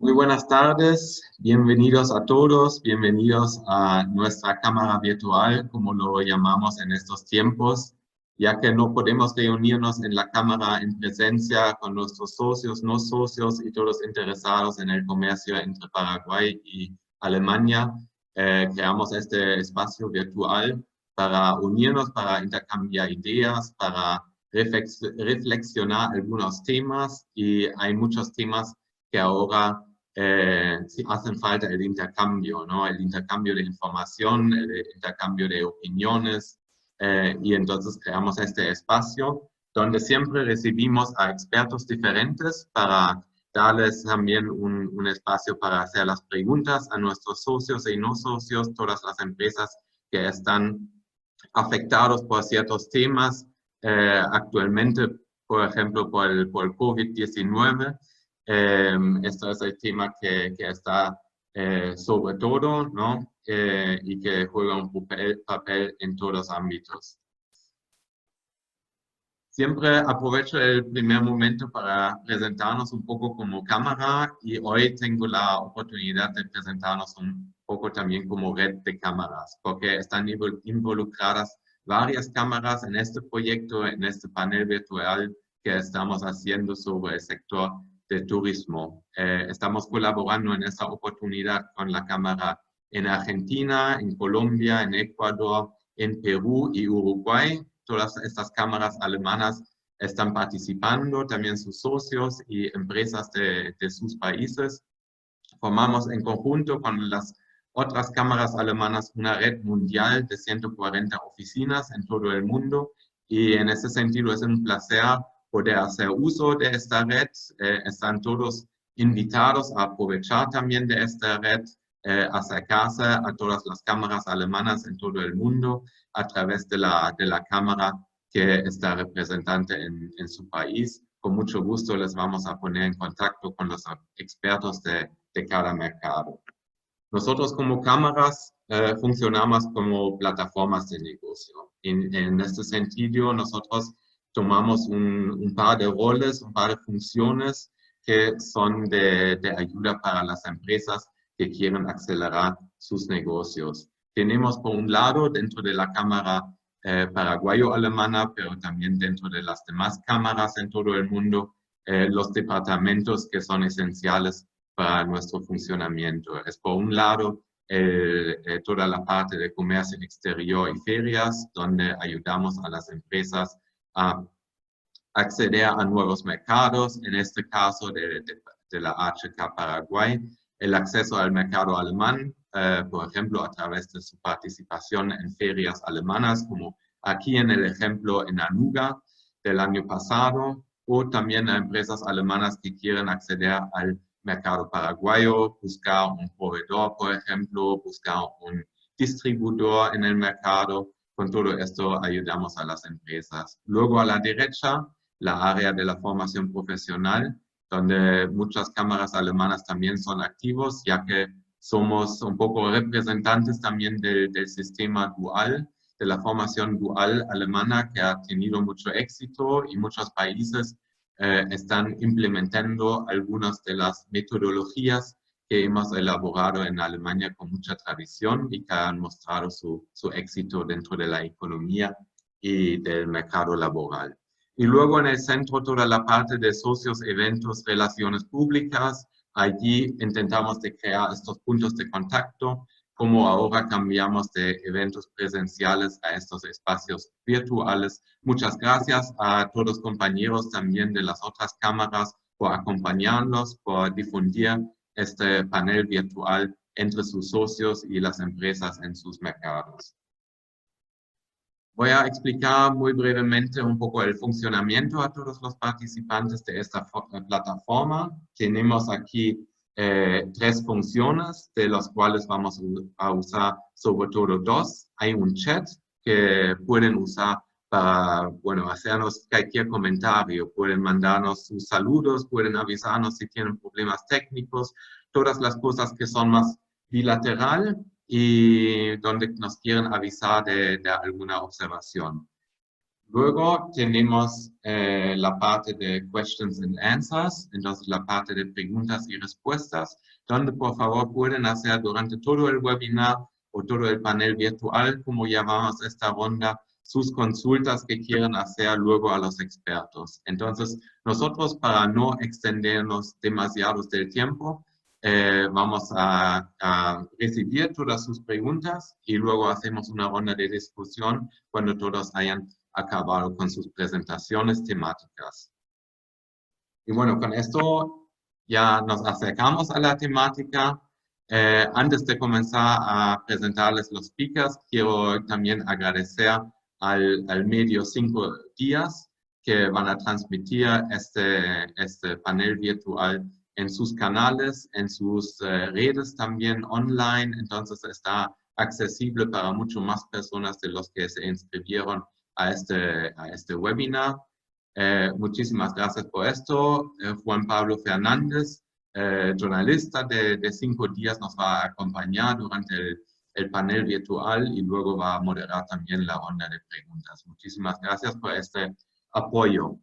Muy buenas tardes, bienvenidos a todos, bienvenidos a nuestra cámara virtual, como lo llamamos en estos tiempos, ya que no podemos reunirnos en la cámara en presencia con nuestros socios, no socios y todos interesados en el comercio entre Paraguay y Alemania. Creamos este espacio virtual para unirnos, para intercambiar ideas, para reflexionar algunos temas, y hay muchos temas que ahora sí hacen falta el intercambio, ¿no? El intercambio de información, el intercambio de opiniones, y entonces creamos este espacio donde siempre recibimos a expertos diferentes para darles también un espacio para hacer las preguntas a nuestros socios y no socios, todas las empresas que están afectados por ciertos temas, actualmente, por ejemplo, por el COVID-19. Esto es el tema que está sobre todo, ¿no? Y que juega un papel en todos los ámbitos. Siempre aprovecho el primer momento para presentarnos un poco como cámara, y hoy tengo la oportunidad de presentarnos un poco también como red de cámaras, porque están involucradas varias cámaras en este proyecto, en este panel virtual que estamos haciendo sobre el sector del turismo. Estamos colaborando en esta oportunidad con la cámara en Argentina, en Colombia, en Ecuador, en Perú y Uruguay. Todas estas cámaras alemanas están participando, también sus socios y empresas de sus países. Formamos en conjunto con las otras cámaras alemanas una red mundial de 140 oficinas en todo el mundo, y en ese sentido es un placer poder hacer uso de esta red. Están todos invitados a aprovechar también de esta red, acercarse a todas las cámaras alemanas en todo el mundo a través de la cámara que está representante en su país. Con mucho gusto les vamos a poner en contacto con los expertos de cada mercado. Nosotros como cámaras funcionamos como plataformas de negocio. En este sentido, nosotros tomamos un par de roles, un par de funciones que son de ayuda para las empresas que quieren acelerar sus negocios. Tenemos por un lado dentro de la cámara paraguayo-alemana, pero también dentro de las demás cámaras en todo el mundo, los departamentos que son esenciales para nuestro funcionamiento. Es por un lado toda la parte de comercio exterior y ferias, donde ayudamos a las empresas a acceder a nuevos mercados, en este caso de la HK Paraguay, el acceso al mercado alemán, por ejemplo, a través de su participación en ferias alemanas, como aquí en el ejemplo en Anuga del año pasado, o también a empresas alemanas que quieren acceder al mercado paraguayo, buscar un proveedor, por ejemplo, buscar un distribuidor en el mercado. Con todo esto ayudamos a las empresas. Luego a la derecha, la área de la formación profesional, donde muchas cámaras alemanas también son activos, ya que somos un poco representantes también del sistema dual, de la formación dual alemana, que ha tenido mucho éxito, y muchos países están implementando algunas de las metodologías que hemos elaborado en Alemania con mucha tradición y que han mostrado su éxito dentro de la economía y del mercado laboral. Y luego en el centro toda la parte de socios, eventos, relaciones públicas. Allí intentamos de crear estos puntos de contacto, como ahora cambiamos de eventos presenciales a estos espacios virtuales. Muchas gracias a todos los compañeros también de las otras cámaras por acompañarnos, por difundir este panel virtual entre sus socios y las empresas en sus mercados. Voy a explicar muy brevemente un poco el funcionamiento a todos los participantes de esta plataforma. Tenemos aquí tres funciones, de las cuales vamos a usar sobre todo dos. Hay un chat que pueden usar para, bueno, hacernos cualquier comentario, pueden mandarnos sus saludos, pueden avisarnos si tienen problemas técnicos, todas las cosas que son más bilateral y donde nos quieren avisar de alguna observación. Luego tenemos la parte de questions and answers, entonces la parte de preguntas y respuestas, donde por favor pueden hacer durante todo el webinar o todo el panel virtual, como llamamos esta ronda, sus consultas que quieran hacer luego a los expertos. Entonces, nosotros para no extendernos demasiado del tiempo, vamos a recibir todas sus preguntas y luego hacemos una ronda de discusión cuando todos hayan acabado con sus presentaciones temáticas. Y bueno, con esto ya nos acercamos a la temática. Antes de comenzar a presentarles los speakers, quiero también agradecer al medio 5 días que van a transmitir este panel virtual en sus canales, en sus redes también online. Entonces está accesible para mucho más personas de los que se inscribieron a este webinar. Muchísimas gracias por esto. Juan Pablo Fernández, jornalista de 5 días, nos va a acompañar durante el panel virtual y luego va a moderar también la ronda de preguntas. Muchísimas gracias por este apoyo.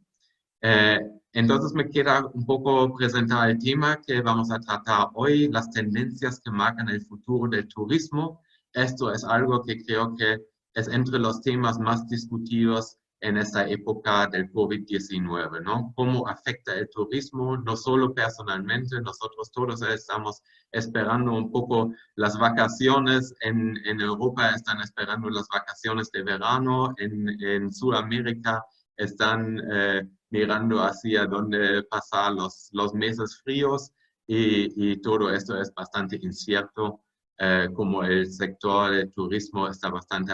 Entonces me queda un poco presentar el tema que vamos a tratar hoy, las tendencias que marcan el futuro del turismo. Esto es algo que creo que es entre los temas más discutidos en esta época del COVID-19, ¿no? ¿Cómo afecta el turismo? No solo personalmente, nosotros todos estamos esperando un poco las vacaciones. En Europa están esperando las vacaciones de verano, en Sudamérica están mirando hacia dónde pasar los meses fríos y todo esto es bastante incierto, como el sector del turismo está bastante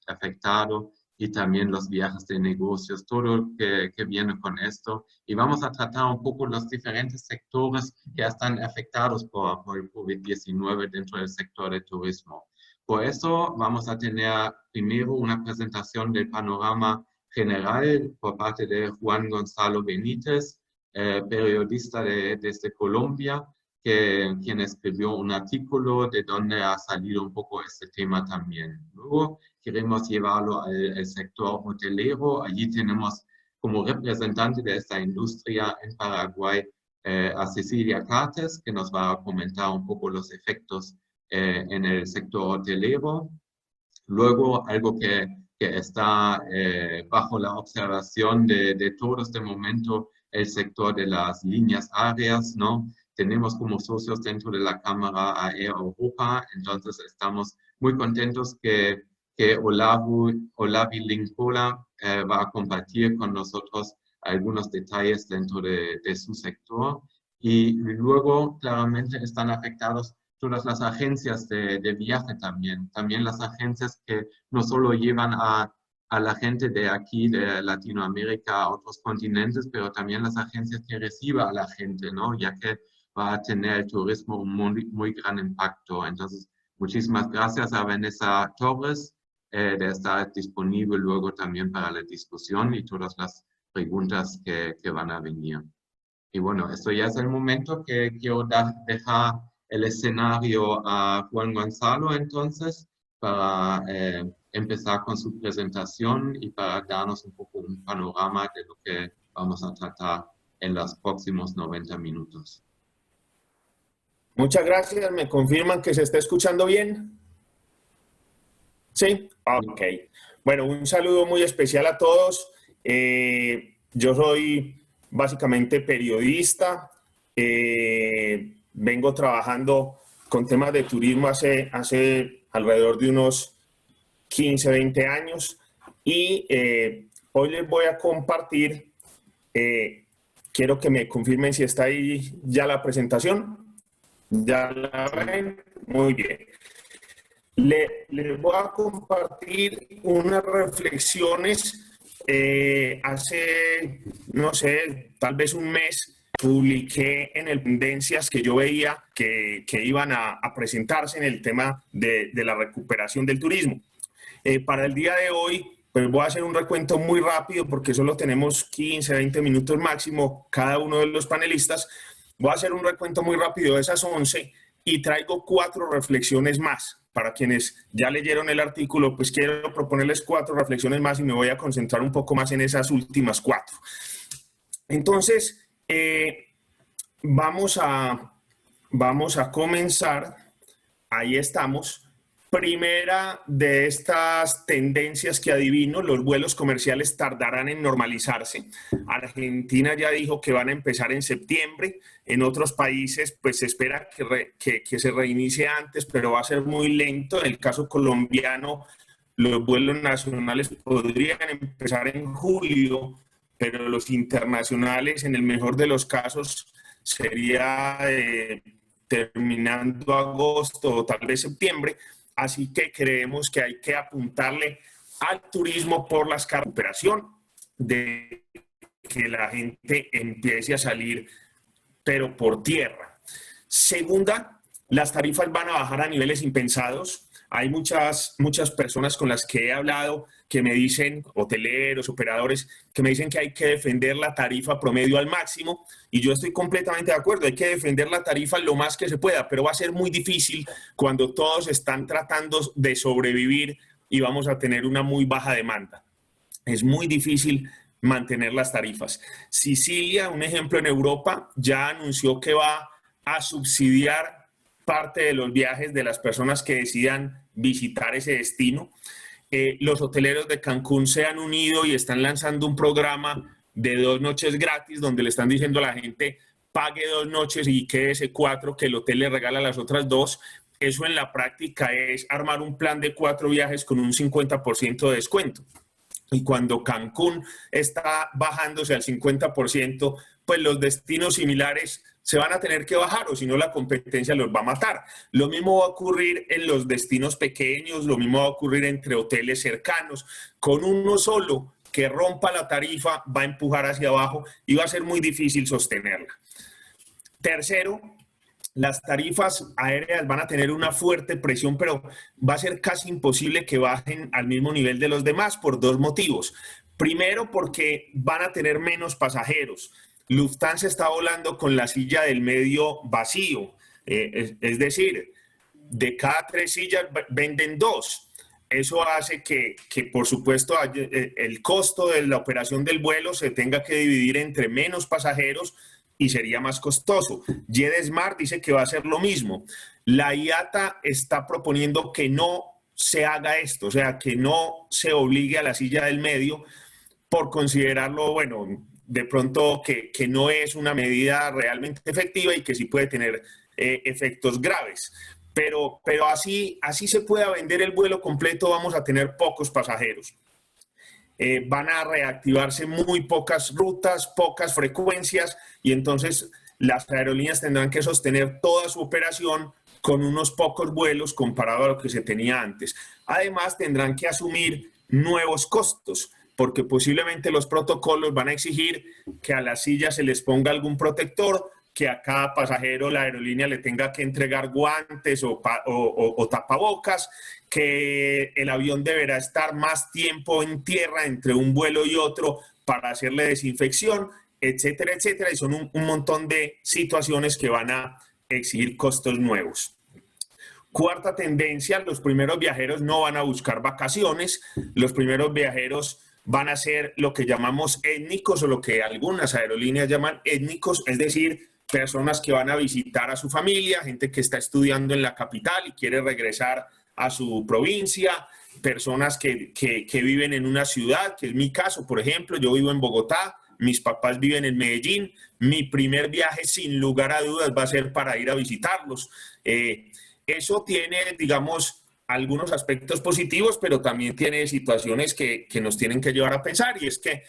afectado y también los viajes de negocios, todo que viene con esto. Y vamos a tratar un poco los diferentes sectores que están afectados por el COVID-19 dentro del sector del turismo. Por eso vamos a tener primero una presentación del panorama general por parte de Juan Gonzalo Benítez, periodista desde Colombia, quien escribió un artículo de donde ha salido un poco este tema también. Luego queremos llevarlo al sector hotelero. Allí tenemos como representante de esta industria en Paraguay a Cecilia Cartes, que nos va a comentar un poco los efectos en el sector hotelero. Luego, algo que está bajo la observación de todos de momento, el sector de las líneas aéreas, ¿no? Tenemos como socios dentro de la Cámara a Air Europa, entonces estamos muy contentos que Olavi Linkola va a compartir con nosotros algunos detalles dentro de su sector. Y luego, claramente, están afectados todas las agencias de viaje también. También las agencias que no solo llevan a la gente de aquí, de Latinoamérica, a otros continentes, pero también las agencias que reciben a la gente, ¿no? Ya que va a tener el turismo un muy gran impacto. Entonces, muchísimas gracias a Vanessa Torres de estar disponible luego también para la discusión y todas las preguntas que van a venir. Y bueno, esto ya es el momento que quiero dejar el escenario a Juan Gonzalo entonces para empezar con su presentación y para darnos un poco un panorama de lo que vamos a tratar en los próximos 90 minutos. Muchas gracias. ¿Me confirman que se está escuchando bien? ¿Sí? Ok. Bueno, un saludo muy especial a todos. Yo soy básicamente periodista. Vengo trabajando con temas de turismo hace alrededor de unos 15, 20 años. Y hoy les voy a compartir, quiero que me confirmen si está ahí ya la presentación. ¿Ya la ven? Muy bien. Les voy a compartir unas reflexiones. Hace, no sé, tal vez un mes, publiqué en el Tendencias que yo veía que iban a presentarse en el tema de la recuperación del turismo. Para el día de hoy, pues voy a hacer un recuento muy rápido porque solo tenemos 15, 20 minutos máximo cada uno de los panelistas. Voy a hacer un recuento muy rápido de esas 11 y traigo 4 reflexiones más. para quienes ya leyeron el artículo, pues quiero proponerles 4 reflexiones más y me voy a concentrar un poco más en esas últimas 4. Entonces, vamos a comenzar. Ahí estamos. Primera de estas tendencias que adivino, los vuelos comerciales tardarán en normalizarse. Argentina ya dijo que van a empezar en septiembre. En otros países, pues se espera que se reinicie antes, pero va a ser muy lento. En el caso colombiano, los vuelos nacionales podrían empezar en julio, pero los internacionales, en el mejor de los casos, sería terminando agosto o tal vez septiembre. Así que creemos que hay que apuntarle al turismo por las carreteras, operación de que la gente empiece a salir, pero por tierra. Segunda, las tarifas van a bajar a niveles impensados. Hay muchas personas con las que he hablado que me dicen, hoteleros, operadores, que me dicen que hay que defender la tarifa promedio al máximo, y yo estoy completamente de acuerdo, hay que defender la tarifa lo más que se pueda, pero va a ser muy difícil cuando todos están tratando de sobrevivir y vamos a tener una muy baja demanda. Es muy difícil mantener las tarifas. Sicilia, un ejemplo en Europa, ya anunció que va a subsidiar parte de los viajes de las personas que decidan visitar ese destino. Los hoteleros de Cancún se han unido y están lanzando un programa de 2 noches gratis donde le están diciendo a la gente pague 2 noches y quédese 4 que el hotel le regala las otras 2. Eso en la práctica es armar un plan de 4 viajes con un 50% de descuento. Y cuando Cancún está bajándose al 50%, pues los destinos similares se van a tener que bajar, o si no la competencia los va a matar. Lo mismo va a ocurrir en los destinos pequeños, lo mismo va a ocurrir entre hoteles cercanos. Con uno solo que rompa la tarifa va a empujar hacia abajo y va a ser muy difícil sostenerla. Tercero, las tarifas aéreas van a tener una fuerte presión, pero va a ser casi imposible que bajen al mismo nivel de los demás por 2 motivos. Primero, porque van a tener menos pasajeros. Lufthansa está volando con la silla del medio vacío, es decir, de cada 3 sillas venden 2. Eso hace que, por supuesto, el costo de la operación del vuelo se tenga que dividir entre menos pasajeros y sería más costoso. JetSmart dice que va a hacer lo mismo. La IATA está proponiendo que no se haga esto, o sea, que no se obligue a la silla del medio por considerarlo, bueno, de pronto que no es una medida realmente efectiva y que sí puede tener efectos graves. Pero así se pueda vender el vuelo completo, vamos a tener pocos pasajeros. Van a reactivarse muy pocas rutas, pocas frecuencias, y entonces las aerolíneas tendrán que sostener toda su operación con unos pocos vuelos comparado a lo que se tenía antes. Además, tendrán que asumir nuevos costos, porque posiblemente los protocolos van a exigir que a las sillas se les ponga algún protector, que a cada pasajero la aerolínea le tenga que entregar guantes o tapabocas, que el avión deberá estar más tiempo en tierra entre un vuelo y otro para hacerle desinfección, etcétera, etcétera. Y son un montón de situaciones que van a exigir costos nuevos. Cuarta tendencia, los primeros viajeros no van a buscar vacaciones, los primeros viajeros van a ser lo que llamamos étnicos o lo que algunas aerolíneas llaman étnicos, es decir, personas que van a visitar a su familia, gente que está estudiando en la capital y quiere regresar a su provincia, personas que viven en una ciudad, que es mi caso, por ejemplo, yo vivo en Bogotá, mis papás viven en Medellín, mi primer viaje sin lugar a dudas va a ser para ir a visitarlos. Eso tiene, digamos, algunos aspectos positivos, pero también tiene situaciones que nos tienen que llevar a pensar, y es que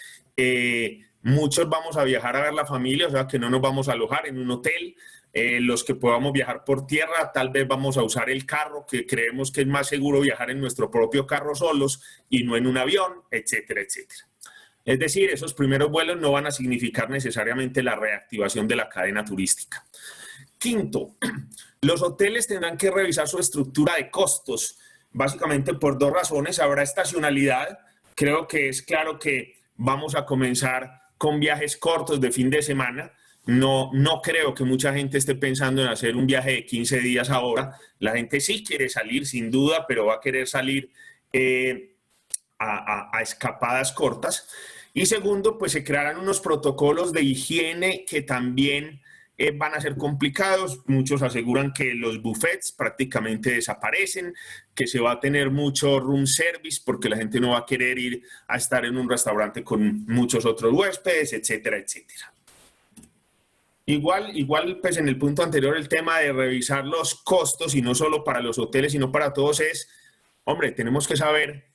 muchos vamos a viajar a ver la familia, o sea que no nos vamos a alojar en un hotel. Los que podamos viajar por tierra, tal vez vamos a usar el carro, que creemos que es más seguro viajar en nuestro propio carro solos y no en un avión, etcétera, etcétera. Es decir, esos primeros vuelos no van a significar necesariamente la reactivación de la cadena turística. Quinto, los hoteles tendrán que revisar su estructura de costos, básicamente por 2 razones. Habrá estacionalidad. Creo que es claro que vamos a comenzar con viajes cortos de fin de semana, no creo que mucha gente esté pensando en hacer un viaje de 15 días ahora. La gente sí quiere salir, sin duda, pero va a querer salir a escapadas cortas. Y segundo, pues se crearán unos protocolos de higiene que también van a ser complicados. Muchos aseguran que los buffets prácticamente desaparecen, que se va a tener mucho room service porque la gente no va a querer ir a estar en un restaurante con muchos otros huéspedes, etcétera, etcétera. Igual, pues en el punto anterior, el tema de revisar los costos, y no solo para los hoteles, sino para todos, es, hombre, tenemos que saber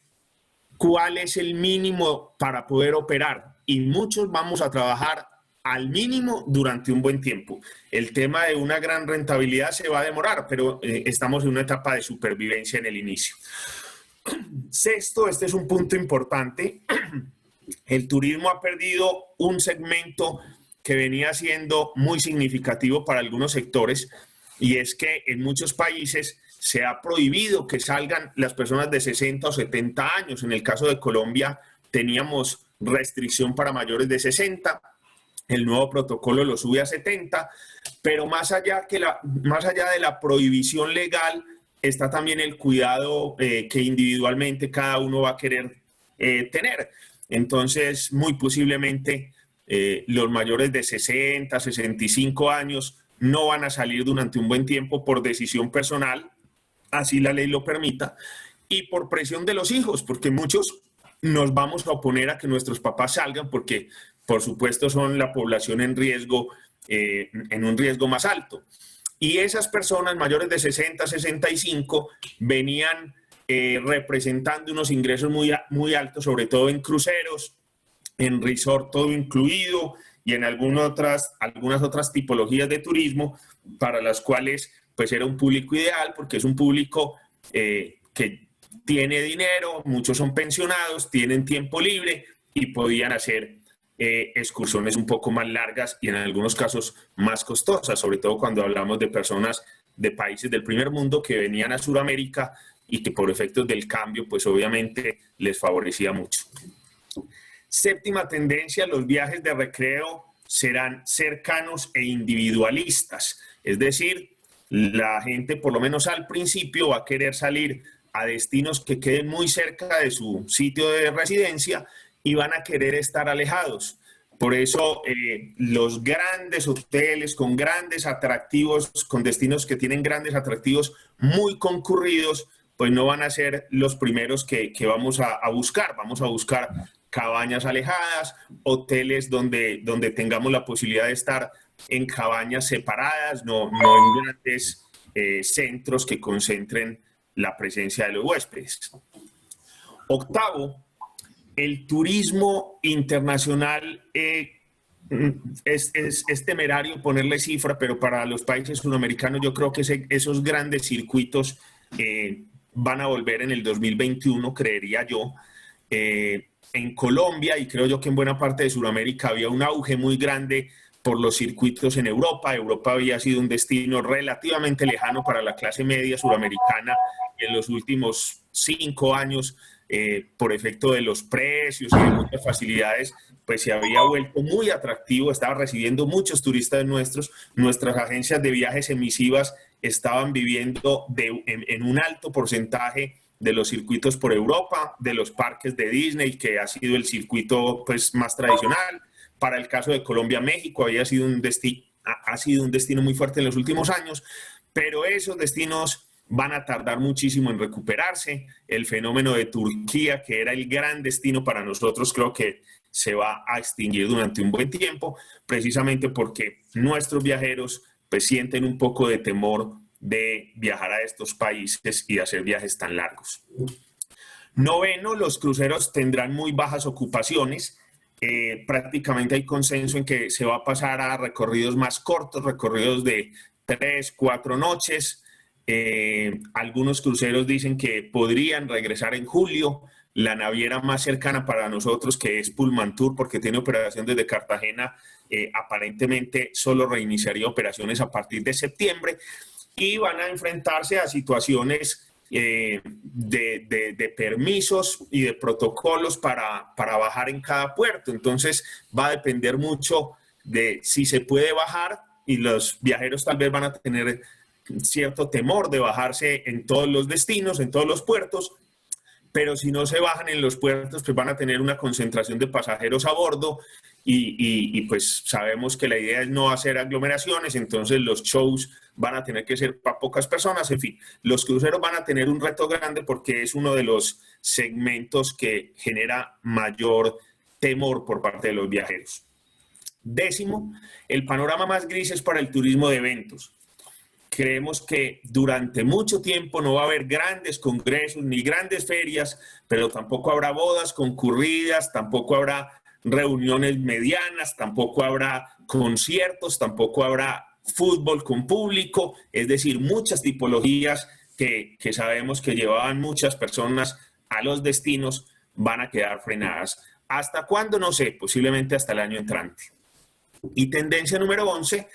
cuál es el mínimo para poder operar. Y muchos vamos a trabajar al mínimo durante un buen tiempo. El tema de una gran rentabilidad se va a demorar, pero estamos en una etapa de supervivencia en el inicio. Sexto, este es un punto importante. El turismo ha perdido un segmento que venía siendo muy significativo para algunos sectores, y es que en muchos países se ha prohibido que salgan las personas de 60 o 70 años. En el caso de Colombia teníamos restricción para mayores de 60, el nuevo protocolo lo sube a 70, pero más allá de la prohibición legal está también el cuidado que individualmente cada uno va a querer tener. Entonces, muy posiblemente los mayores de 60, 65 años no van a salir durante un buen tiempo por decisión personal, así la ley lo permita, y por presión de los hijos, porque muchos nos vamos a oponer a que nuestros papás salgan porque, por supuesto, son la población en riesgo, en un riesgo más alto. Y esas personas mayores de 60, 65 venían representando unos ingresos muy altos, sobre todo en cruceros, en resort todo incluido y en algunas otras tipologías de turismo para las cuales pues era un público ideal, porque es un público que tiene dinero, muchos son pensionados, tienen tiempo libre y podían hacer excursiones un poco más largas y en algunos casos más costosas, sobre todo cuando hablamos de personas de países del primer mundo que venían a Sudamérica y que por efectos del cambio pues obviamente les favorecía mucho. Séptima tendencia, los viajes de recreo serán cercanos e individualistas, es decir, la gente, por lo menos al principio, va a querer salir a destinos que queden muy cerca de su sitio de residencia y van a querer estar alejados. Por eso los grandes hoteles con grandes atractivos, con destinos que tienen grandes atractivos muy concurridos, pues no van a ser los primeros que vamos a buscar. Vamos a buscar cabañas alejadas, hoteles donde tengamos la posibilidad de estar en cabañas separadas, no en grandes centros que concentren la presencia de los huéspedes. Octavo, el turismo internacional es temerario ponerle cifra, pero para los países sudamericanos yo creo que esos grandes circuitos van a volver en el 2021, creería yo. En Colombia, y creo yo que en buena parte de Sudamérica, había un auge muy grande por los circuitos en Europa. Europa había sido un destino relativamente lejano para la clase media suramericana y en los últimos 5 años, por efecto de los precios y de muchas facilidades, pues se había vuelto muy atractivo, estaba recibiendo muchos turistas nuestros. Nuestras agencias de viajes emisivas estaban viviendo en un alto porcentaje de los circuitos por Europa, de los parques de Disney, que ha sido el circuito pues, más tradicional. Para el caso de Colombia, México ha sido un destino muy fuerte en los últimos años, pero esos destinos van a tardar muchísimo en recuperarse. El fenómeno de Turquía, que era el gran destino para nosotros, creo que se va a extinguir durante un buen tiempo, precisamente porque nuestros viajeros pues, sienten un poco de temor de viajar a estos países y hacer viajes tan largos. Noveno, los cruceros tendrán muy bajas ocupaciones. Prácticamente hay consenso en que se va a pasar a recorridos más cortos, recorridos de 3, 4 noches. Algunos cruceros dicen que podrían regresar en julio. La naviera más cercana para nosotros, que es Pullmantur, porque tiene operación desde Cartagena, aparentemente solo reiniciaría operaciones a partir de septiembre. Y van a enfrentarse a situaciones de permisos y de protocolos para bajar en cada puerto. Entonces va a depender mucho de si se puede bajar, y los viajeros tal vez van a tener cierto temor de bajarse en todos los destinos, en todos los puertos, pero si no se bajan en los puertos, pues van a tener una concentración de pasajeros a bordo y pues sabemos que la idea es no hacer aglomeraciones, entonces los shows van a tener que ser para pocas personas, en fin, los cruceros van a tener un reto grande porque es uno de los segmentos que genera mayor temor por parte de los viajeros. Décimo, el panorama más gris es para el turismo de eventos. Creemos que durante mucho tiempo no va a haber grandes congresos ni grandes ferias, pero tampoco habrá bodas concurridas, tampoco habrá reuniones medianas, tampoco habrá conciertos, tampoco habrá fútbol con público, es decir, muchas tipologías que sabemos que llevaban muchas personas a los destinos van a quedar frenadas. ¿Hasta cuándo? No sé, posiblemente hasta el año entrante. Y tendencia número 11,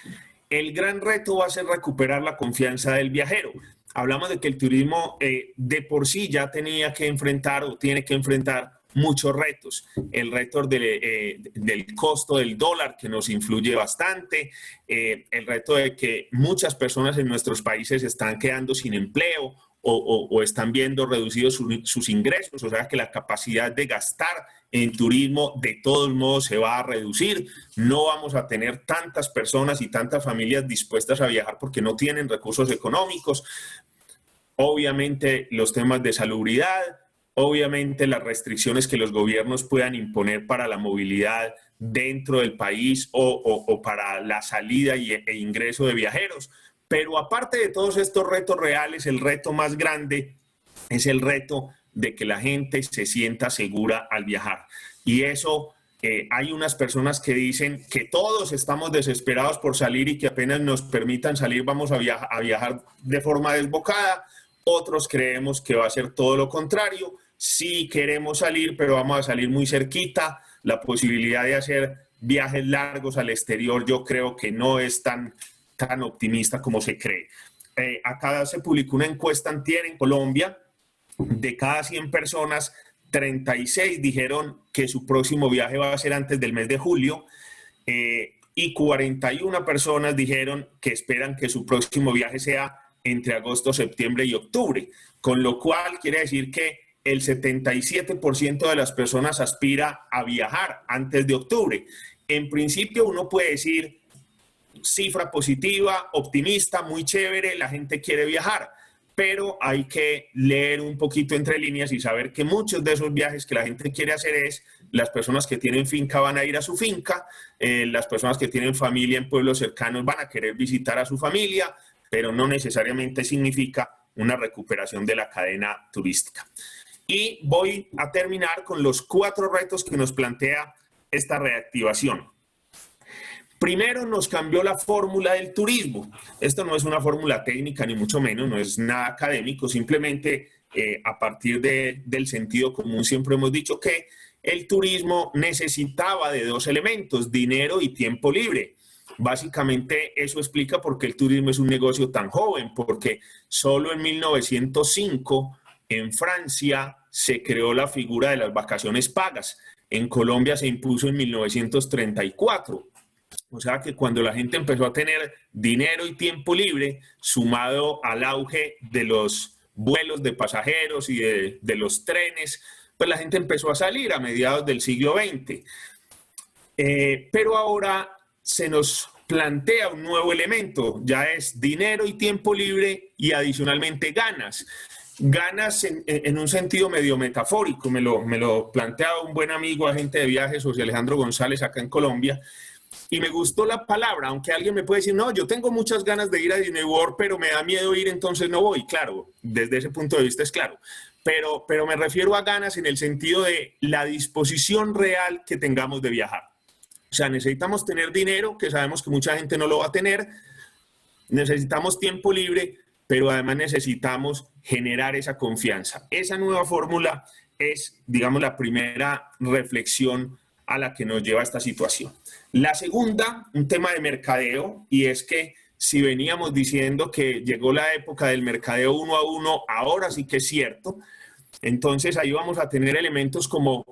el gran reto va a ser recuperar la confianza del viajero. Hablamos de que el turismo de por sí ya tenía que enfrentar o tiene que enfrentar muchos retos. El reto del costo del dólar, que nos influye bastante, el reto de que muchas personas en nuestros países están quedando sin empleo o están viendo reducidos sus ingresos, o sea que la capacidad de gastar en turismo de todos modos se va a reducir. No vamos a tener tantas personas y tantas familias dispuestas a viajar porque no tienen recursos económicos. Obviamente los temas de salubridad, obviamente las restricciones que los gobiernos puedan imponer para la movilidad dentro del país o para la salida e ingreso de viajeros. Pero aparte de todos estos retos reales, el reto más grande es el reto de que la gente se sienta segura al viajar. Y eso, hay unas personas que dicen que todos estamos desesperados por salir y que apenas nos permitan salir vamos a viajar de forma desbocada. Otros creemos que va a ser todo lo contrario. Sí queremos salir, pero vamos a salir muy cerquita. La posibilidad de hacer viajes largos al exterior yo creo que no es tan optimista como se cree. Acá se publicó una encuesta antier en Colombia. De cada 100 personas, 36 dijeron que su próximo viaje va a ser antes del mes de julio y 41 personas dijeron que esperan que su próximo viaje sea entre agosto, septiembre y octubre, con lo cual quiere decir que el 77% de las personas aspira a viajar antes de octubre. En principio uno puede decir cifra positiva, optimista, muy chévere, la gente quiere viajar, pero hay que leer un poquito entre líneas y saber que muchos de esos viajes que la gente quiere hacer es, las personas que tienen finca van a ir a su finca, las personas que tienen familia en pueblos cercanos van a querer visitar a su familia, pero no necesariamente significa una recuperación de la cadena turística. Y voy a terminar con los 4 retos que nos plantea esta reactivación. Primero, nos cambió la fórmula del turismo. Esto no es una fórmula técnica, ni mucho menos, no es nada académico, simplemente a partir del sentido común siempre hemos dicho que el turismo necesitaba de 2 elementos, dinero y tiempo libre. Básicamente eso explica por qué el turismo es un negocio tan joven, porque solo en 1905 en Francia se creó la figura de las vacaciones pagas. En Colombia se impuso en 1934. O sea que cuando la gente empezó a tener dinero y tiempo libre, sumado al auge de los vuelos de pasajeros y de los trenes, pues la gente empezó a salir a mediados del siglo XX. Pero ahora se nos plantea un nuevo elemento, ya es dinero y tiempo libre y adicionalmente ganas. Ganas en un sentido medio metafórico, me lo plantea un buen amigo, agente de viajes, José Alejandro González, acá en Colombia, y me gustó la palabra, aunque alguien me puede decir, no, yo tengo muchas ganas de ir a Disney World, pero me da miedo ir, entonces no voy. Claro, desde ese punto de vista es claro. Pero me refiero a ganas en el sentido de la disposición real que tengamos de viajar. O sea, necesitamos tener dinero, que sabemos que mucha gente no lo va a tener. Necesitamos tiempo libre, pero además necesitamos generar esa confianza. Esa nueva fórmula es, digamos, la primera reflexión a la que nos lleva esta situación. La segunda, un tema de mercadeo, y es que si veníamos diciendo que llegó la época del mercadeo 1 a 1, ahora sí que es cierto. Entonces ahí vamos a tener elementos como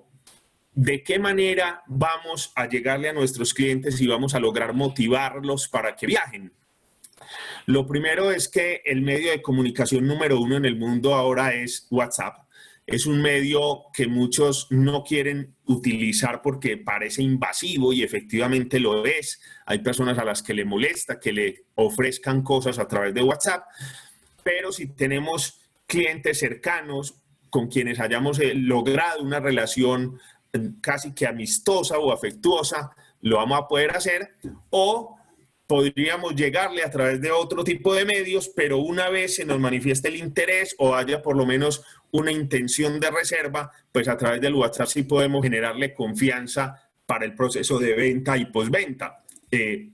¿de qué manera vamos a llegarle a nuestros clientes y vamos a lograr motivarlos para que viajen? Lo primero es que el medio de comunicación número uno en el mundo ahora es WhatsApp. Es un medio que muchos no quieren utilizar porque parece invasivo y efectivamente lo es. Hay personas a las que le molesta que le ofrezcan cosas a través de WhatsApp, pero si tenemos clientes cercanos con quienes hayamos logrado una relación casi que amistosa o afectuosa, lo vamos a poder hacer, o podríamos llegarle a través de otro tipo de medios, pero una vez se nos manifieste el interés o haya por lo menos una intención de reserva, pues a través del WhatsApp sí podemos generarle confianza para el proceso de venta y postventa.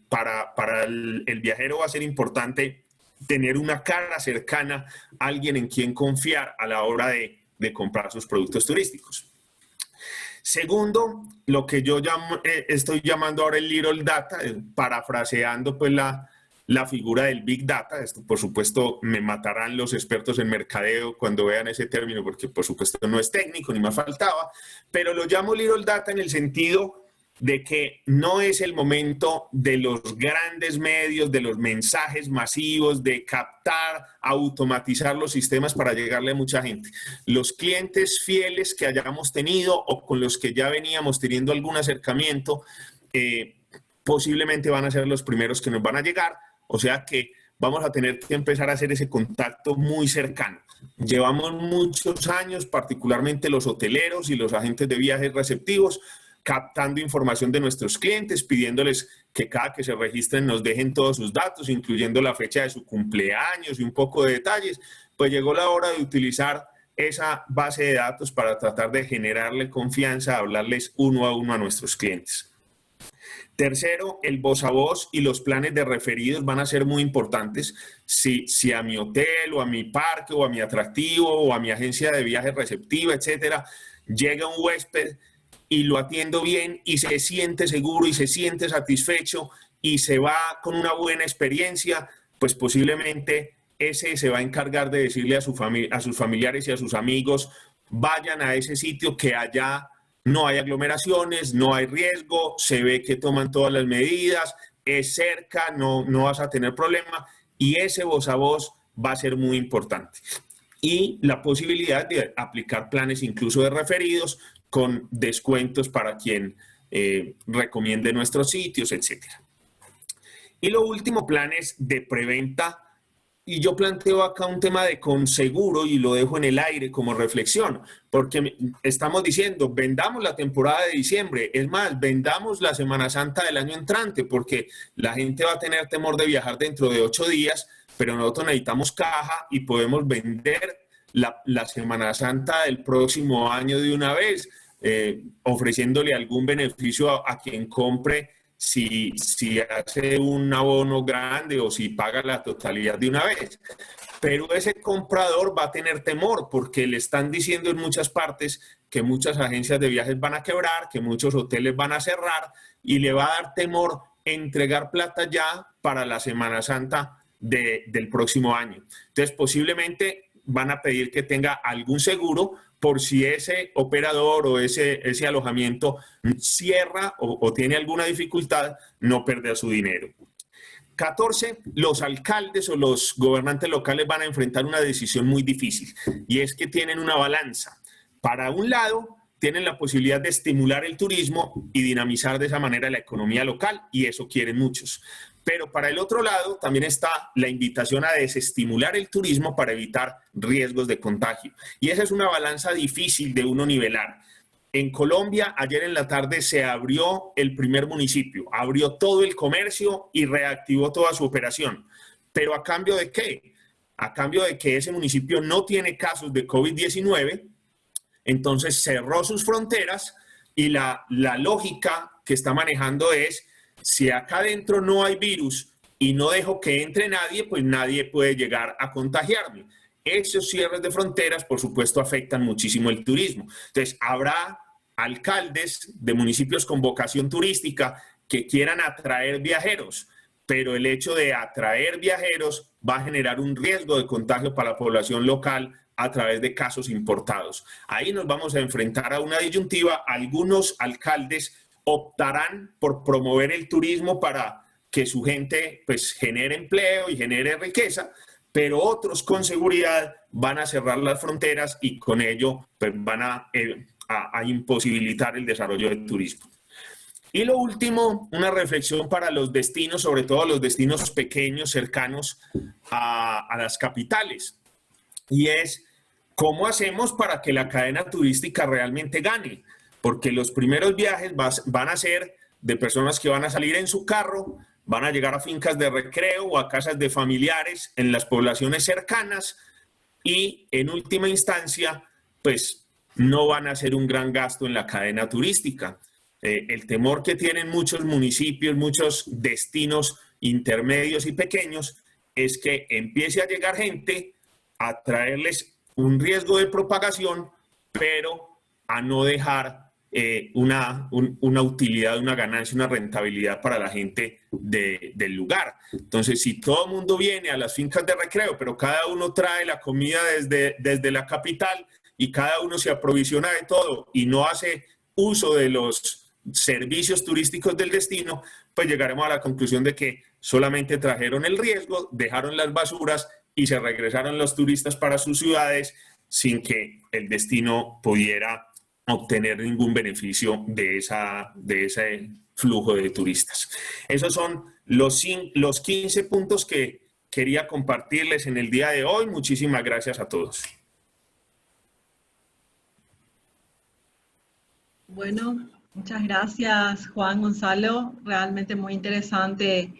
Para el viajero va a ser importante tener una cara cercana, alguien en quien confiar a la hora de comprar sus productos turísticos. Segundo, lo que yo estoy llamando ahora el Little Data, parafraseando pues la figura del Big Data. Esto, por supuesto, me matarán los expertos en mercadeo cuando vean ese término, porque por supuesto no es técnico, ni más faltaba, pero lo llamo Little Data en el sentido de que no es el momento de los grandes medios, de los mensajes masivos, de captar, automatizar los sistemas para llegarle a mucha gente. Los clientes fieles que hayamos tenido o con los que ya veníamos teniendo algún acercamiento, posiblemente van a ser los primeros que nos van a llegar, o sea que vamos a tener que empezar a hacer ese contacto muy cercano. Llevamos muchos años, particularmente los hoteleros y los agentes de viajes receptivos, captando información de nuestros clientes, pidiéndoles que cada que se registren nos dejen todos sus datos, incluyendo la fecha de su cumpleaños y un poco de detalles. Pues llegó la hora de utilizar esa base de datos para tratar de generarle confianza, hablarles uno a uno a nuestros clientes. Tercero, el voz a voz y los planes de referidos van a ser muy importantes. Si a mi hotel o a mi parque o a mi atractivo o a mi agencia de viajes receptiva, etcétera, llega un huésped y lo atiendo bien y se siente seguro y se siente satisfecho y se va con una buena experiencia, pues posiblemente ese se va a encargar de decirle a sus familiares y a sus amigos, vayan a ese sitio que allá no hay aglomeraciones, no hay riesgo, se ve que toman todas las medidas, es cerca, no vas a tener problema, y ese voz a voz va a ser muy importante. Y la posibilidad de aplicar planes incluso de referidos con descuentos para quien recomiende nuestros sitios, etc. Y lo último, planes de preventa. Y yo planteo acá un tema de conseguro y lo dejo en el aire como reflexión, porque estamos diciendo, vendamos la temporada de diciembre, es más, vendamos la Semana Santa del año entrante, porque la gente va a tener temor de viajar dentro de 8 días, pero nosotros necesitamos caja y podemos vender la Semana Santa del próximo año de una vez, ofreciéndole algún beneficio a quien compre si hace un abono grande o si paga la totalidad de una vez. Pero ese comprador va a tener temor porque le están diciendo en muchas partes que muchas agencias de viajes van a quebrar, que muchos hoteles van a cerrar y le va a dar temor entregar plata ya para la Semana Santa del próximo año. Entonces, posiblemente van a pedir que tenga algún seguro por si ese operador o ese alojamiento cierra o tiene alguna dificultad, no perder su dinero. 14, los alcaldes o los gobernantes locales van a enfrentar una decisión muy difícil, y es que tienen una balanza. Para un lado, tienen la posibilidad de estimular el turismo y dinamizar de esa manera la economía local, y eso quieren muchos. Pero para el otro lado también está la invitación a desestimular el turismo para evitar riesgos de contagio. Y esa es una balanza difícil de uno nivelar. En Colombia, ayer en la tarde se abrió el primer municipio, abrió todo el comercio y reactivó toda su operación. ¿Pero a cambio de qué? A cambio de que ese municipio no tiene casos de COVID-19, entonces cerró sus fronteras y la lógica que está manejando es: si acá adentro no hay virus y no dejo que entre nadie, pues nadie puede llegar a contagiarme. Esos cierres de fronteras, por supuesto, afectan muchísimo el turismo. Entonces, habrá alcaldes de municipios con vocación turística que quieran atraer viajeros, pero el hecho de atraer viajeros va a generar un riesgo de contagio para la población local a través de casos importados. Ahí nos vamos a enfrentar a una disyuntiva. Algunos alcaldes optarán por promover el turismo para que su gente pues genere empleo y genere riqueza, pero otros con seguridad van a cerrar las fronteras y con ello pues, van a imposibilitar el desarrollo del turismo. Y lo último, una reflexión para los destinos, sobre todo los destinos pequeños, cercanos a las capitales, y es cómo hacemos para que la cadena turística realmente gane, porque los primeros viajes van a ser de personas que van a salir en su carro, van a llegar a fincas de recreo o a casas de familiares en las poblaciones cercanas y en última instancia, pues no van a hacer un gran gasto en la cadena turística. El temor que tienen muchos municipios, muchos destinos intermedios y pequeños, es que empiece a llegar gente a traerles un riesgo de propagación, pero a no dejar una utilidad, una ganancia, una rentabilidad para la gente del lugar. Entonces, si todo el mundo viene a las fincas de recreo, pero cada uno trae la comida desde la capital y cada uno se aprovisiona de todo y no hace uso de los servicios turísticos del destino, pues llegaremos a la conclusión de que solamente trajeron el riesgo, dejaron las basuras y se regresaron los turistas para sus ciudades sin que el destino pudiera obtener ningún beneficio de ese flujo de turistas. Esos son los 15 puntos que quería compartirles en el día de hoy. Muchísimas gracias a todos. Bueno, muchas gracias, Juan Gonzalo. Realmente muy interesante.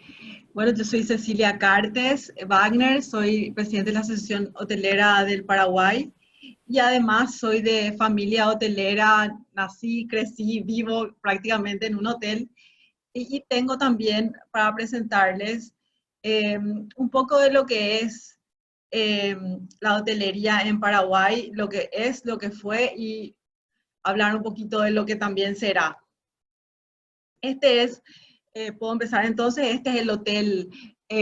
Bueno, yo soy Cecilia Cartes Wagner, soy presidente de la Asociación Hotelera del Paraguay y además soy de familia hotelera, nací, crecí, vivo prácticamente en un hotel y tengo también para presentarles un poco de lo que es la hotelería en Paraguay, lo que es, lo que fue y hablar un poquito de lo que también será. Puedo empezar entonces, este es el Hotel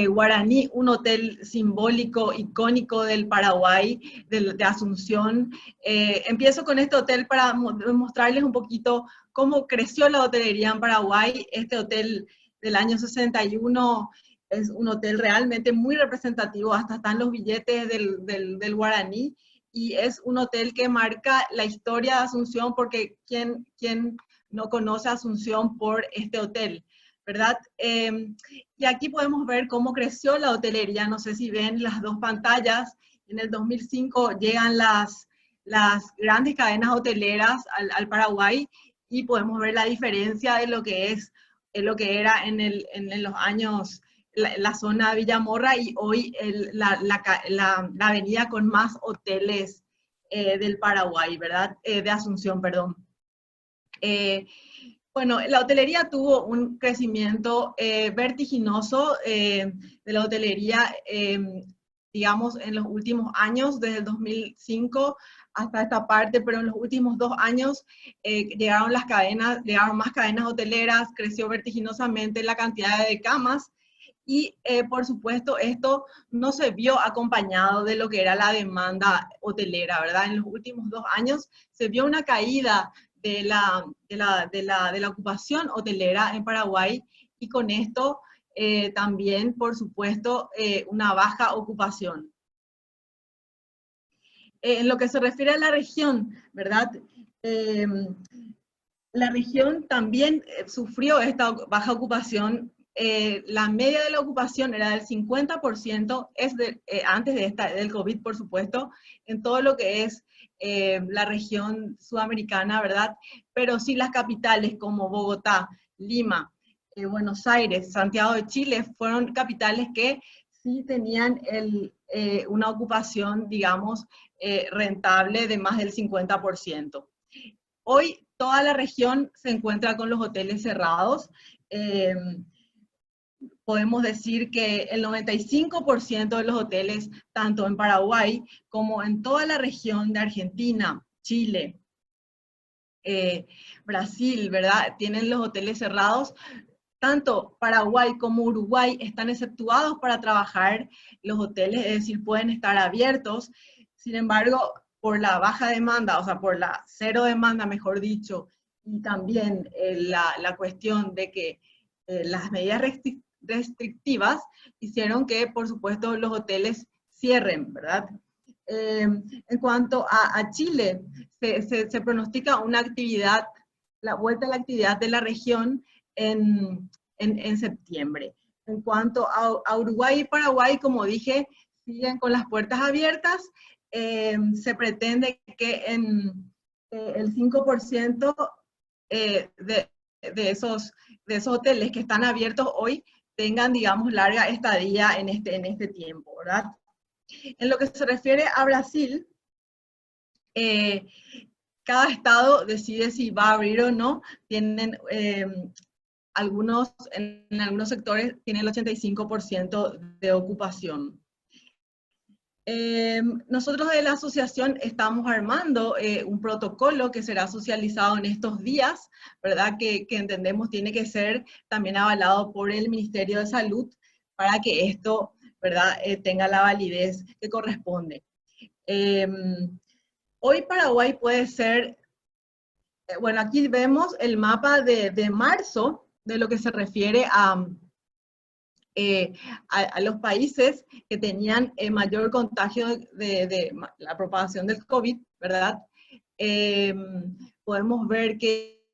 Guaraní, un hotel simbólico, icónico del Paraguay, de Asunción. Empiezo con este hotel para mostrarles un poquito cómo creció la hotelería en Paraguay. Este hotel del año 61 es un hotel realmente muy representativo, hasta están los billetes del Guaraní, y es un hotel que marca la historia de Asunción, porque ¿quién no conoce a Asunción por este hotel? ¿Verdad? Y aquí podemos ver cómo creció la hotelería. No sé si ven las dos pantallas. En el 2005 llegan las grandes cadenas hoteleras al Paraguay y podemos ver la diferencia de lo que era en los años la zona de Villamorra y hoy la avenida con más hoteles del Paraguay, ¿verdad? De Asunción, perdón. Bueno, la hotelería tuvo un crecimiento vertiginoso de la hotelería, digamos, en los últimos años, desde el 2005 hasta esta parte, pero en los últimos 2 años llegaron más cadenas hoteleras, creció vertiginosamente la cantidad de camas y, por supuesto, esto no se vio acompañado de lo que era la demanda hotelera, ¿verdad? En los últimos 2 años se vio una caída de la ocupación hotelera en Paraguay y con esto también, por supuesto, una baja ocupación. En lo que se refiere a la región, ¿verdad? La región también sufrió esta baja ocupación. La media de la ocupación era del 50%, antes del COVID, por supuesto, en todo lo que es la región sudamericana, ¿verdad? Pero sí las capitales como Bogotá, Lima, Buenos Aires, Santiago de Chile, fueron capitales que sí tenían una ocupación, digamos, rentable de más del 50%. Hoy toda la región se encuentra con los hoteles cerrados. Podemos decir que el 95% de los hoteles, tanto en Paraguay como en toda la región de Argentina, Chile, Brasil, ¿verdad? Tienen los hoteles cerrados. Tanto Paraguay como Uruguay están exceptuados para trabajar los hoteles, es decir, pueden estar abiertos. Sin embargo, por la baja demanda, o sea, por la cero demanda, mejor dicho, y también la cuestión de que las medidas restrictivas hicieron que, por supuesto, los hoteles cierren, ¿verdad? En cuanto a Chile, se pronostica una actividad, la vuelta a la actividad de la región en septiembre. En cuanto a Uruguay y Paraguay, como dije, siguen con las puertas abiertas. Se pretende que el 5% de esos hoteles que están abiertos hoy tengan, digamos, larga estadía en este tiempo, ¿verdad? En lo que se refiere a Brasil, cada estado decide si va a abrir o no. Tienen en algunos sectores tiene el 85% de ocupación. Nosotros de la asociación estamos armando un protocolo que será socializado en estos días, ¿verdad? Que entendemos tiene que ser también avalado por el Ministerio de Salud para que esto, ¿verdad? Tenga la validez que corresponde. Hoy Paraguay puede ser, bueno, aquí vemos el mapa de marzo de lo que se refiere a los países que tenían mayor contagio de la propagación del COVID, ¿verdad? Podemos ver que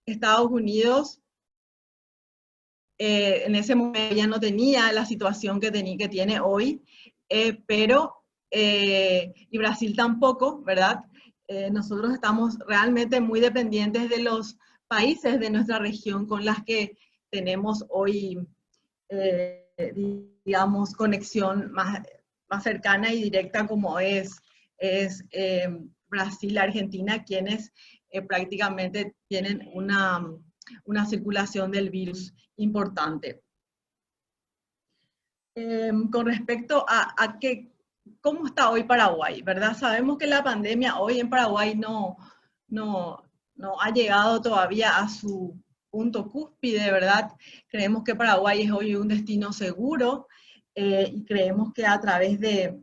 Estados Unidos en ese momento ya no tenía la situación que tiene hoy, y Brasil tampoco, ¿verdad? Nosotros estamos realmente muy dependientes de los países de nuestra región con las que tenemos hoy digamos, conexión más cercana y directa, como es Brasil, Argentina, quienes prácticamente tienen una circulación del virus importante. Con respecto a cómo está hoy Paraguay, ¿verdad? Sabemos que la pandemia hoy en Paraguay no ha llegado todavía a su punto cúspide, ¿verdad? Creemos que Paraguay es hoy un destino seguro y creemos que a través de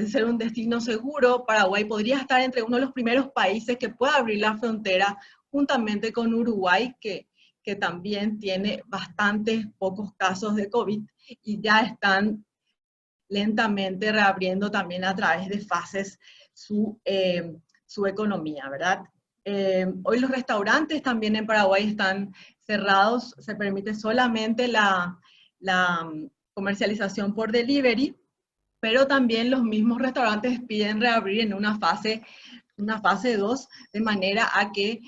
ser un destino seguro, Paraguay podría estar entre uno de los primeros países que pueda abrir la frontera juntamente con Uruguay, que también tiene bastantes pocos casos de COVID y ya están lentamente reabriendo también a través de fases su economía, ¿verdad? Hoy los restaurantes también en Paraguay están cerrados, se permite solamente la comercialización por delivery, pero también los mismos restaurantes piden reabrir en una fase 2, de manera a que,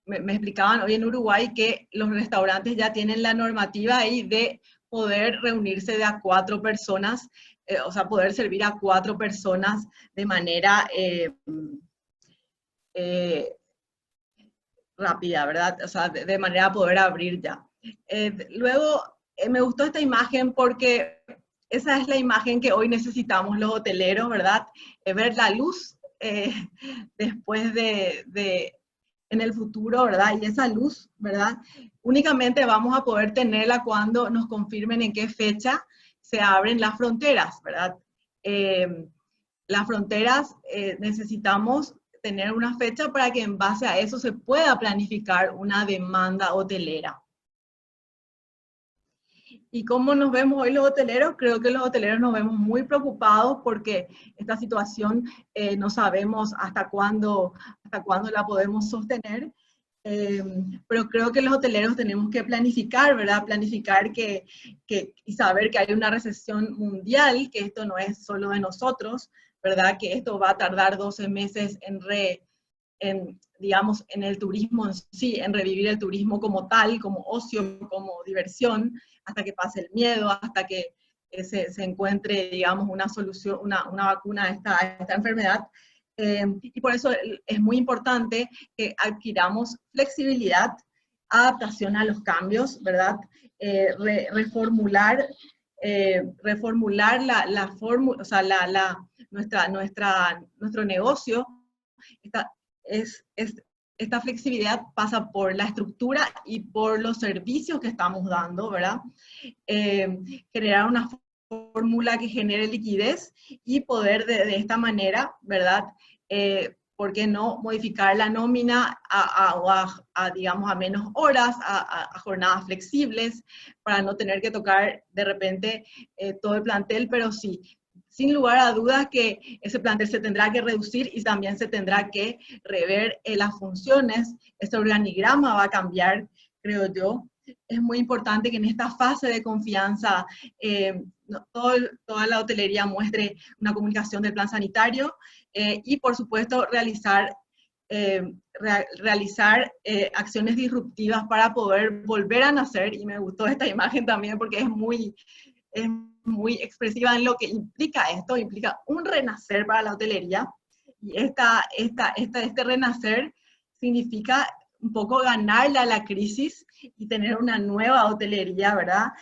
me explicaban hoy en Uruguay que los restaurantes ya tienen la normativa ahí de poder reunirse de a 4 personas, o sea, poder servir a 4 personas de manera rápida, ¿verdad? O sea, de manera a poder abrir ya. Luego, me gustó esta imagen porque esa es la imagen que hoy necesitamos los hoteleros, ¿verdad? Ver la luz después en el futuro, ¿verdad? Y esa luz, ¿verdad? Únicamente vamos a poder tenerla cuando nos confirmen en qué fecha se abren las fronteras, ¿verdad? Las fronteras necesitamos tener una fecha para que en base a eso se pueda planificar una demanda hotelera. ¿Y cómo nos vemos hoy los hoteleros? Creo que los hoteleros nos vemos muy preocupados porque esta situación no sabemos hasta cuándo la podemos sostener, pero creo que los hoteleros tenemos que planificar, ¿verdad? Planificar y saber que hay una recesión mundial, que esto no es solo de nosotros, ¿verdad? Que esto va a tardar 12 meses digamos, en el turismo en sí, en revivir el turismo como tal, como ocio, como diversión, hasta que pase el miedo, hasta que se encuentre, digamos, una solución, una vacuna a esta enfermedad. Y por eso es muy importante que adquiramos flexibilidad, adaptación a los cambios, ¿verdad? Reformular la fórmula, o sea, nuestro negocio es esta flexibilidad pasa por la estructura y por los servicios que estamos dando, ¿verdad? Generar una fórmula que genere liquidez y poder de esta manera, ¿verdad? ¿Por qué no modificar la nómina digamos, a menos horas, a jornadas flexibles, para no tener que tocar de repente todo el plantel, pero sí, sin lugar a dudas que ese plantel se tendrá que reducir y también se tendrá que rever las funciones, este organigrama va a cambiar, creo yo. Es muy importante que en esta fase de confianza toda la hotelería muestre una comunicación del plan sanitario y por supuesto realizar acciones disruptivas para poder volver a nacer, y me gustó esta imagen también porque es muy expresiva en lo que implica esto, implica un renacer para la hotelería, y este renacer significa un poco ganarle a la crisis y tener una nueva hotelería, ¿verdad?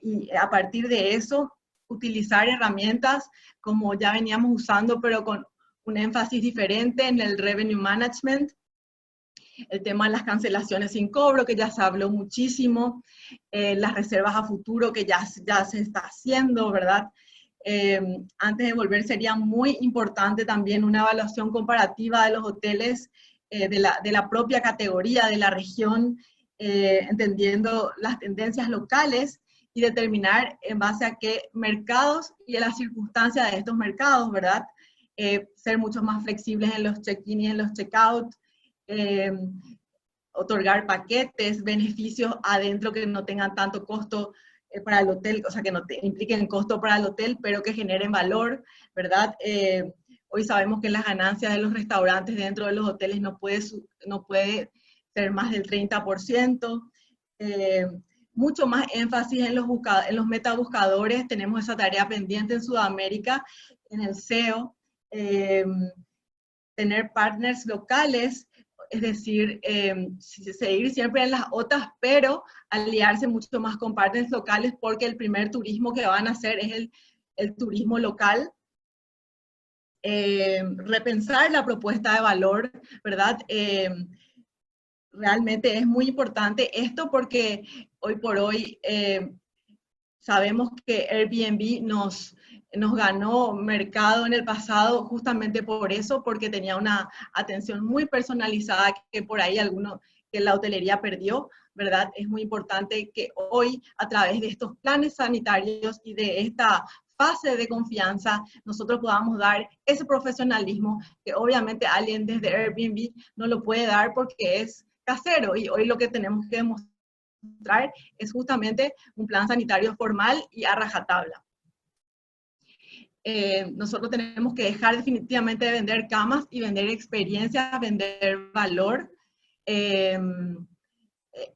Y a partir de eso, utilizar herramientas como ya veníamos usando, pero con un énfasis diferente en el revenue management, el tema de las cancelaciones sin cobro, que ya se habló muchísimo, las reservas a futuro, que ya se está haciendo, ¿verdad? Antes de volver, sería muy importante también una evaluación comparativa de los hoteles de la propia categoría, de la región, entendiendo las tendencias locales y determinar en base a qué mercados y a las circunstancias de estos mercados, ¿verdad? Ser mucho más flexibles en los check-in y en los check-out, otorgar paquetes, beneficios adentro que no tengan tanto costo para el hotel, o sea, que no impliquen costo para el hotel, pero que generen valor, ¿verdad? Hoy sabemos que las ganancias de los restaurantes dentro de los hoteles no puede ser más del 30%. Mucho más énfasis en los metabuscadores. Tenemos esa tarea pendiente en Sudamérica, en el SEO. Tener partners locales, es decir, seguir siempre en las OTAs, pero aliarse mucho más con partners locales, porque el primer turismo que van a hacer es el turismo local. Repensar la propuesta de valor, ¿verdad? Realmente es muy importante esto porque hoy por hoy sabemos que Airbnb nos ganó mercado en el pasado justamente por eso, porque tenía una atención muy personalizada que por ahí que la hotelería perdió, ¿verdad? Es muy importante que hoy, a través de estos planes sanitarios y de esta fase de confianza, nosotros podamos dar ese profesionalismo que obviamente alguien desde Airbnb no lo puede dar porque es casero, y hoy lo que tenemos que demostrar es justamente un plan sanitario formal y a rajatabla. Nosotros tenemos que dejar definitivamente de vender camas y vender experiencias, vender valor.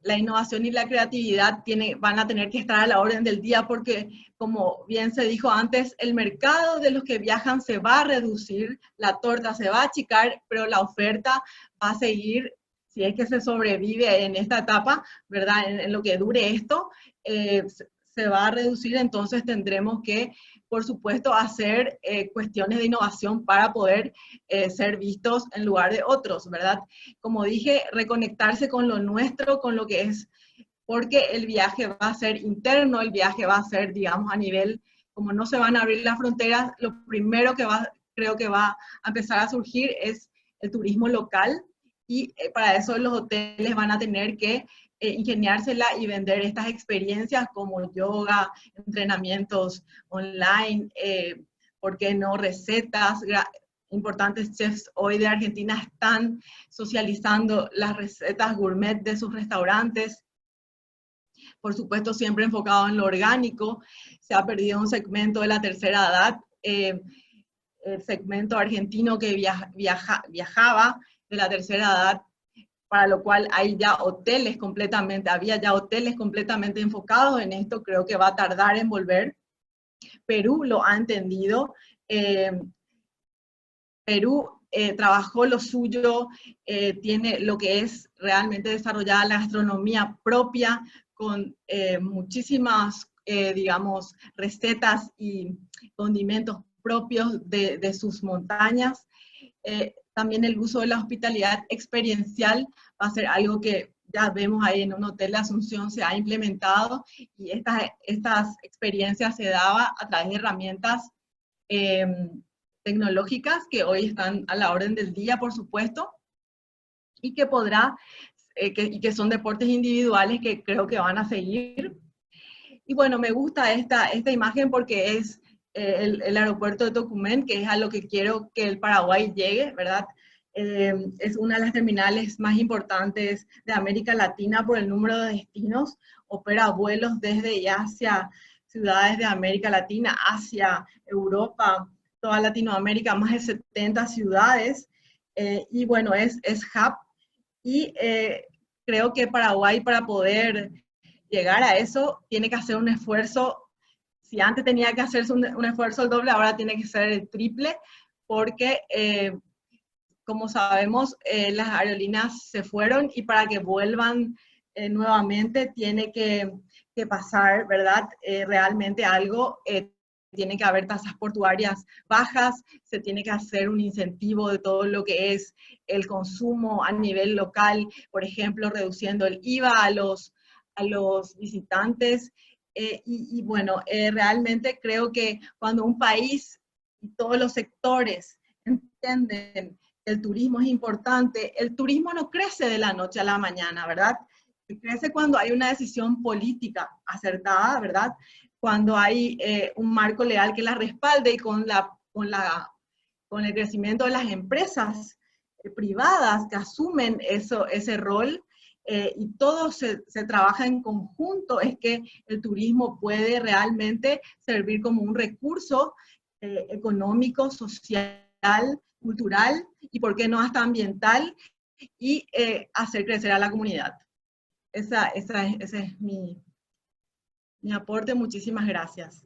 La innovación y la creatividad van a tener que estar a la orden del día porque, como bien se dijo antes, el mercado de los que viajan se va a reducir, la torta se va a achicar, pero la oferta va a seguir, si es que se sobrevive en esta etapa, ¿verdad? En lo que dure esto, se va a reducir, entonces tendremos que, por supuesto, hacer cuestiones de innovación para poder ser vistos en lugar de otros, ¿verdad? Como dije, reconectarse con lo nuestro, con lo que es, porque el viaje va a ser interno, el viaje va a ser, digamos, a nivel, como no se van a abrir las fronteras, lo primero que creo que va a empezar a surgir es el turismo local, y para eso los hoteles van a tener que ingeniársela y vender estas experiencias como yoga, entrenamientos online, ¿por qué no? Recetas. Importantes chefs hoy de Argentina están socializando las recetas gourmet de sus restaurantes. Por supuesto, siempre enfocado en lo orgánico. Se ha perdido un segmento de la tercera edad, el segmento argentino que viajaba de la tercera edad, para lo cual había ya hoteles completamente enfocados en esto. Creo que va a tardar en volver. Perú lo ha entendido. Perú trabajó lo suyo, tiene lo que es realmente desarrollada la gastronomía propia, con muchísimas, digamos, recetas y condimentos propios de sus montañas. También el uso de la hospitalidad experiencial va a ser algo que ya vemos ahí en un hotel de Asunción se ha implementado, y estas experiencias se daba a través de herramientas tecnológicas que hoy están a la orden del día, por supuesto, y que y que son deportes individuales que creo que van a seguir. Y bueno, me gusta esta imagen porque es el aeropuerto de Tocumen, que es a lo que quiero que el Paraguay llegue, ¿verdad? Es una de las terminales más importantes de América Latina por el número de destinos. Opera vuelos desde y hacia ciudades de América Latina, Asia, Europa, toda Latinoamérica, más de 70 ciudades. Y bueno, es hub. Y creo que Paraguay, para poder llegar a eso, tiene que hacer un esfuerzo. Si antes tenía que hacerse un esfuerzo el doble, ahora tiene que ser el triple, porque como sabemos, las aerolíneas se fueron, y para que vuelvan nuevamente tiene que pasar, ¿verdad? Realmente algo. Tiene que haber tasas portuarias bajas, se tiene que hacer un incentivo de todo lo que es el consumo a nivel local, por ejemplo, reduciendo el IVA a los visitantes. Y bueno, realmente creo que cuando un país y todos los sectores entienden que el turismo es importante, el turismo no crece de la noche a la mañana, ¿verdad? Crece cuando hay una decisión política acertada, ¿verdad? Cuando hay un marco legal que la respalde, y con el crecimiento de las empresas privadas que asumen ese rol, y todo se trabaja en conjunto, es que el turismo puede realmente servir como un recurso económico, social, cultural, y por qué no hasta ambiental, y hacer crecer a la comunidad. Ese es mi aporte. Muchísimas gracias.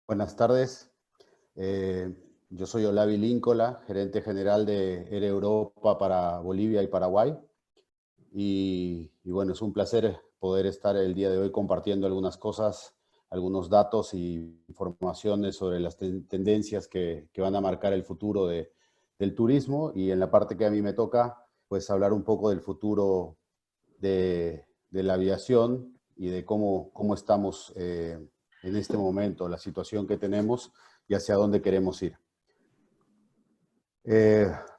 Buenas tardes. Yo soy Olavi Líncola, gerente general de Air Europa para Bolivia y Paraguay. Y bueno, es un placer poder estar el día de hoy compartiendo algunas cosas, algunos datos y informaciones sobre las tendencias que van a marcar el futuro del turismo. Y en la parte que a mí me toca, pues hablar un poco del futuro de la aviación y de cómo estamos en este momento, la situación que tenemos y hacia dónde queremos ir.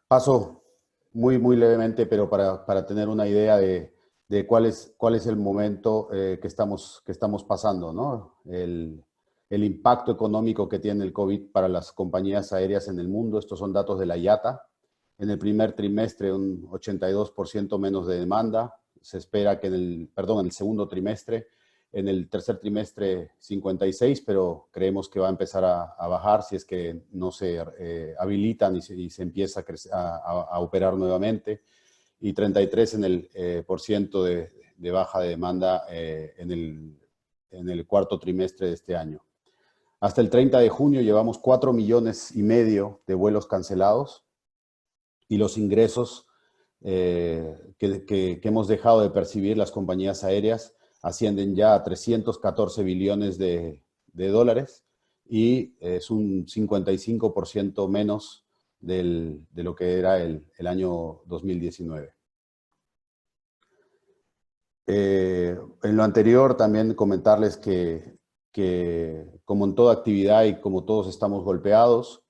Paso muy levemente, pero para tener una idea de cuál es el momento que estamos pasando, ¿no? El impacto económico que tiene el COVID para las compañías aéreas en el mundo. Estos son datos de la IATA. En el primer trimestre, un 82% menos de demanda. Se espera que en el segundo trimestre. En el tercer trimestre 56, pero creemos que va a empezar a bajar si es que no se habilitan y se empieza a operar nuevamente. Y 33 en el por ciento de baja de demanda en el cuarto trimestre de este año. Hasta el 30 de junio llevamos 4,5 millones de vuelos cancelados, y los ingresos que hemos dejado de percibir las compañías aéreas ascienden ya a 314 billones de dólares, y es un 55% menos de lo que era el año 2019. En lo anterior también comentarles que como en toda actividad y como todos estamos golpeados,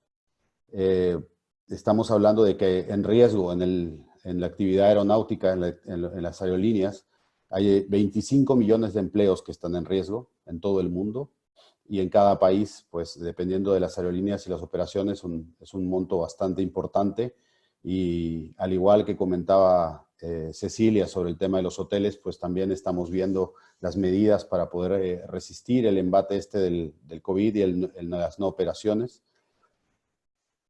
estamos hablando de que en riesgo en la actividad aeronáutica, en las aerolíneas, hay 25 millones de empleos que están en riesgo en todo el mundo, y en cada país, pues dependiendo de las aerolíneas y las operaciones, es un monto bastante importante. Y al igual que comentaba Cecilia sobre el tema de los hoteles, pues también estamos viendo las medidas para poder resistir el embate del COVID y las no operaciones.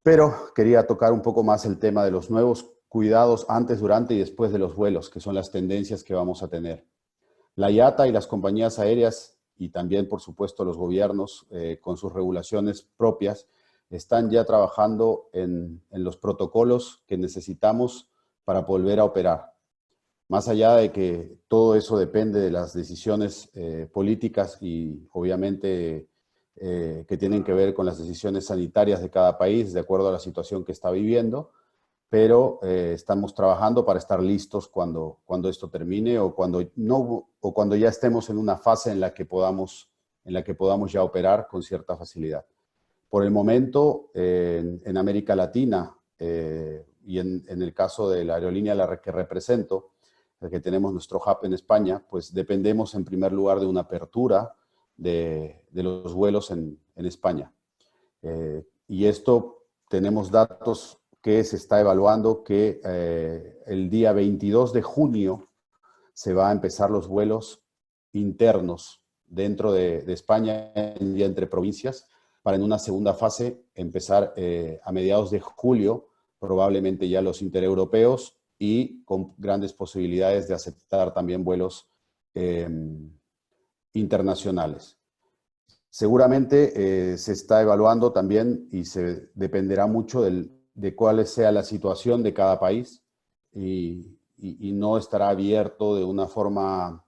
Pero quería tocar un poco más el tema de los nuevos cuidados antes, durante y después de los vuelos, que son las tendencias que vamos a tener. La IATA y las compañías aéreas y también, por supuesto, los gobiernos con sus regulaciones propias, están ya trabajando en los protocolos que necesitamos para volver a operar. Más allá de que todo eso depende de las decisiones políticas y obviamente que tienen que ver con las decisiones sanitarias de cada país, de acuerdo a la situación que está viviendo, pero estamos trabajando para estar listos cuando esto termine o cuando ya estemos en una fase en la que podamos ya operar con cierta facilidad. Por el momento, en América Latina y en el caso de la aerolínea que represento, que tenemos nuestro hub en España, pues dependemos en primer lugar de una apertura de los vuelos en España. Y esto tenemos datos que se está evaluando que el día 22 de junio se va a empezar los vuelos internos dentro de España y entre provincias, para en una segunda fase empezar a mediados de julio, probablemente ya los intereuropeos, y con grandes posibilidades de aceptar también vuelos internacionales. Seguramente se está evaluando también y se dependerá mucho de cuál sea la situación de cada país y no estará abierto de una forma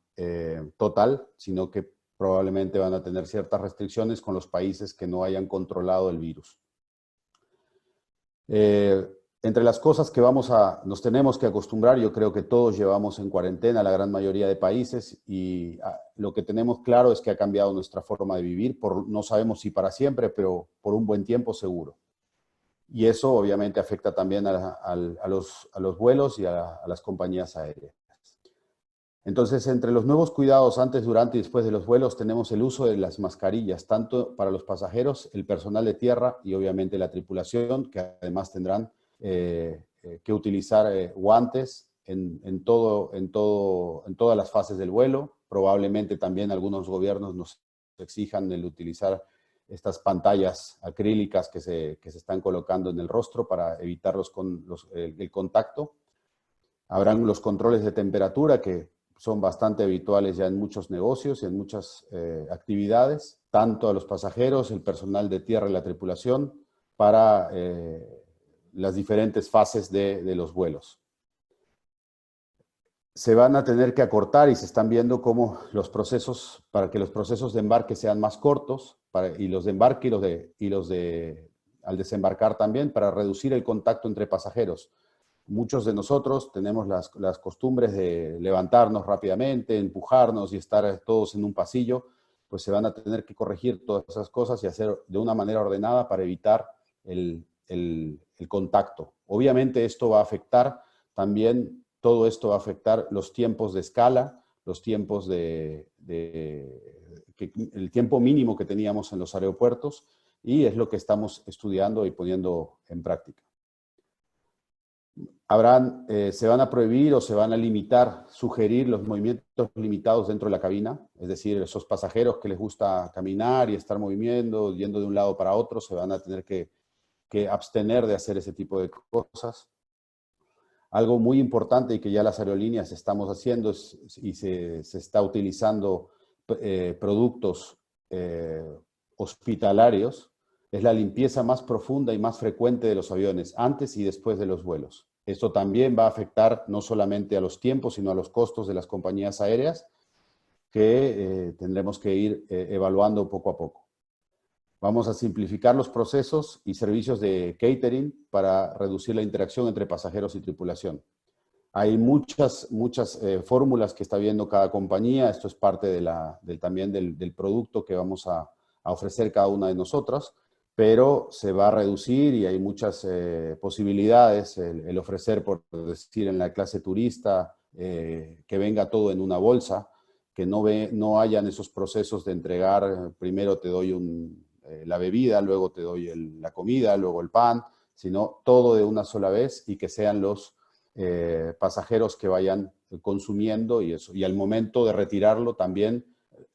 total, sino que probablemente van a tener ciertas restricciones con los países que no hayan controlado el virus. Entre las cosas que nos tenemos que acostumbrar, yo creo que todos llevamos en cuarentena la gran mayoría de países y lo que tenemos claro es que ha cambiado nuestra forma de vivir, no sabemos si para siempre, pero por un buen tiempo seguro. Y eso obviamente afecta también a los vuelos y a las compañías aéreas. Entonces, entre los nuevos cuidados antes, durante y después de los vuelos, tenemos el uso de las mascarillas, tanto para los pasajeros, el personal de tierra y obviamente la tripulación, que además tendrán que utilizar guantes en todas las fases del vuelo. Probablemente también algunos gobiernos nos exijan el utilizar estas pantallas acrílicas que se están colocando en el rostro para evitar el contacto. Habrán los controles de temperatura que son bastante habituales ya en muchos negocios y en muchas actividades, tanto a los pasajeros, el personal de tierra y la tripulación, para las diferentes fases de los vuelos. Se van a tener que acortar y se están viendo cómo para que los procesos de embarque sean más cortos, y los de embarque y los al desembarcar también, para reducir el contacto entre pasajeros. Muchos de nosotros tenemos las costumbres de levantarnos rápidamente, empujarnos y estar todos en un pasillo, pues se van a tener que corregir todas esas cosas y hacer de una manera ordenada para evitar el contacto. Obviamente esto va a afectar también, todo esto va a afectar los tiempos de escala, los tiempos el tiempo mínimo que teníamos en los aeropuertos, y es lo que estamos estudiando y poniendo en práctica. Se van a prohibir o se van a sugerir los movimientos limitados dentro de la cabina, es decir, esos pasajeros que les gusta caminar y estar moviendo, yendo de un lado para otro, se van a tener que abstener de hacer ese tipo de cosas. Algo muy importante y que ya las aerolíneas estamos haciendo y se está utilizando productos hospitalarios, es la limpieza más profunda y más frecuente de los aviones, antes y después de los vuelos. Esto también va a afectar no solamente a los tiempos, sino a los costos de las compañías aéreas, que tendremos que ir evaluando poco a poco. Vamos a simplificar los procesos y servicios de catering para reducir la interacción entre pasajeros y tripulación. Hay muchas fórmulas que está viendo cada compañía. Esto es parte también del producto que vamos a ofrecer cada una de nosotras, pero se va a reducir y hay muchas posibilidades. El ofrecer, por decir, en la clase turista, que venga todo en una bolsa, que no hayan esos procesos de entregar, primero te doy la bebida, luego te doy la comida, luego el pan, sino todo de una sola vez y que sean los pasajeros que vayan consumiendo y eso. Y al momento de retirarlo también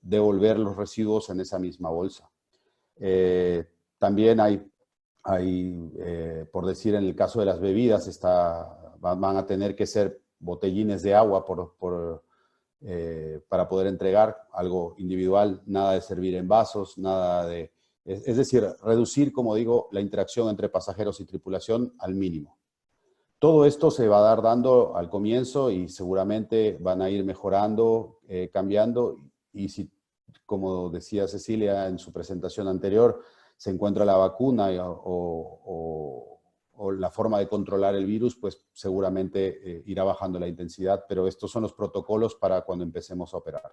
devolver los residuos en esa misma bolsa. También hay por decir, en el caso de las bebidas, van a tener que ser botellines de agua para poder entregar algo individual, nada de servir en vasos, nada de... Es decir, reducir, como digo, la interacción entre pasajeros y tripulación al mínimo. Todo esto se va a dar dando al comienzo y seguramente van a ir mejorando, cambiando. Y si, como decía Cecilia en su presentación anterior, se encuentra la vacuna o la forma de controlar el virus, pues seguramente irá bajando la intensidad. Pero estos son los protocolos para cuando empecemos a operar.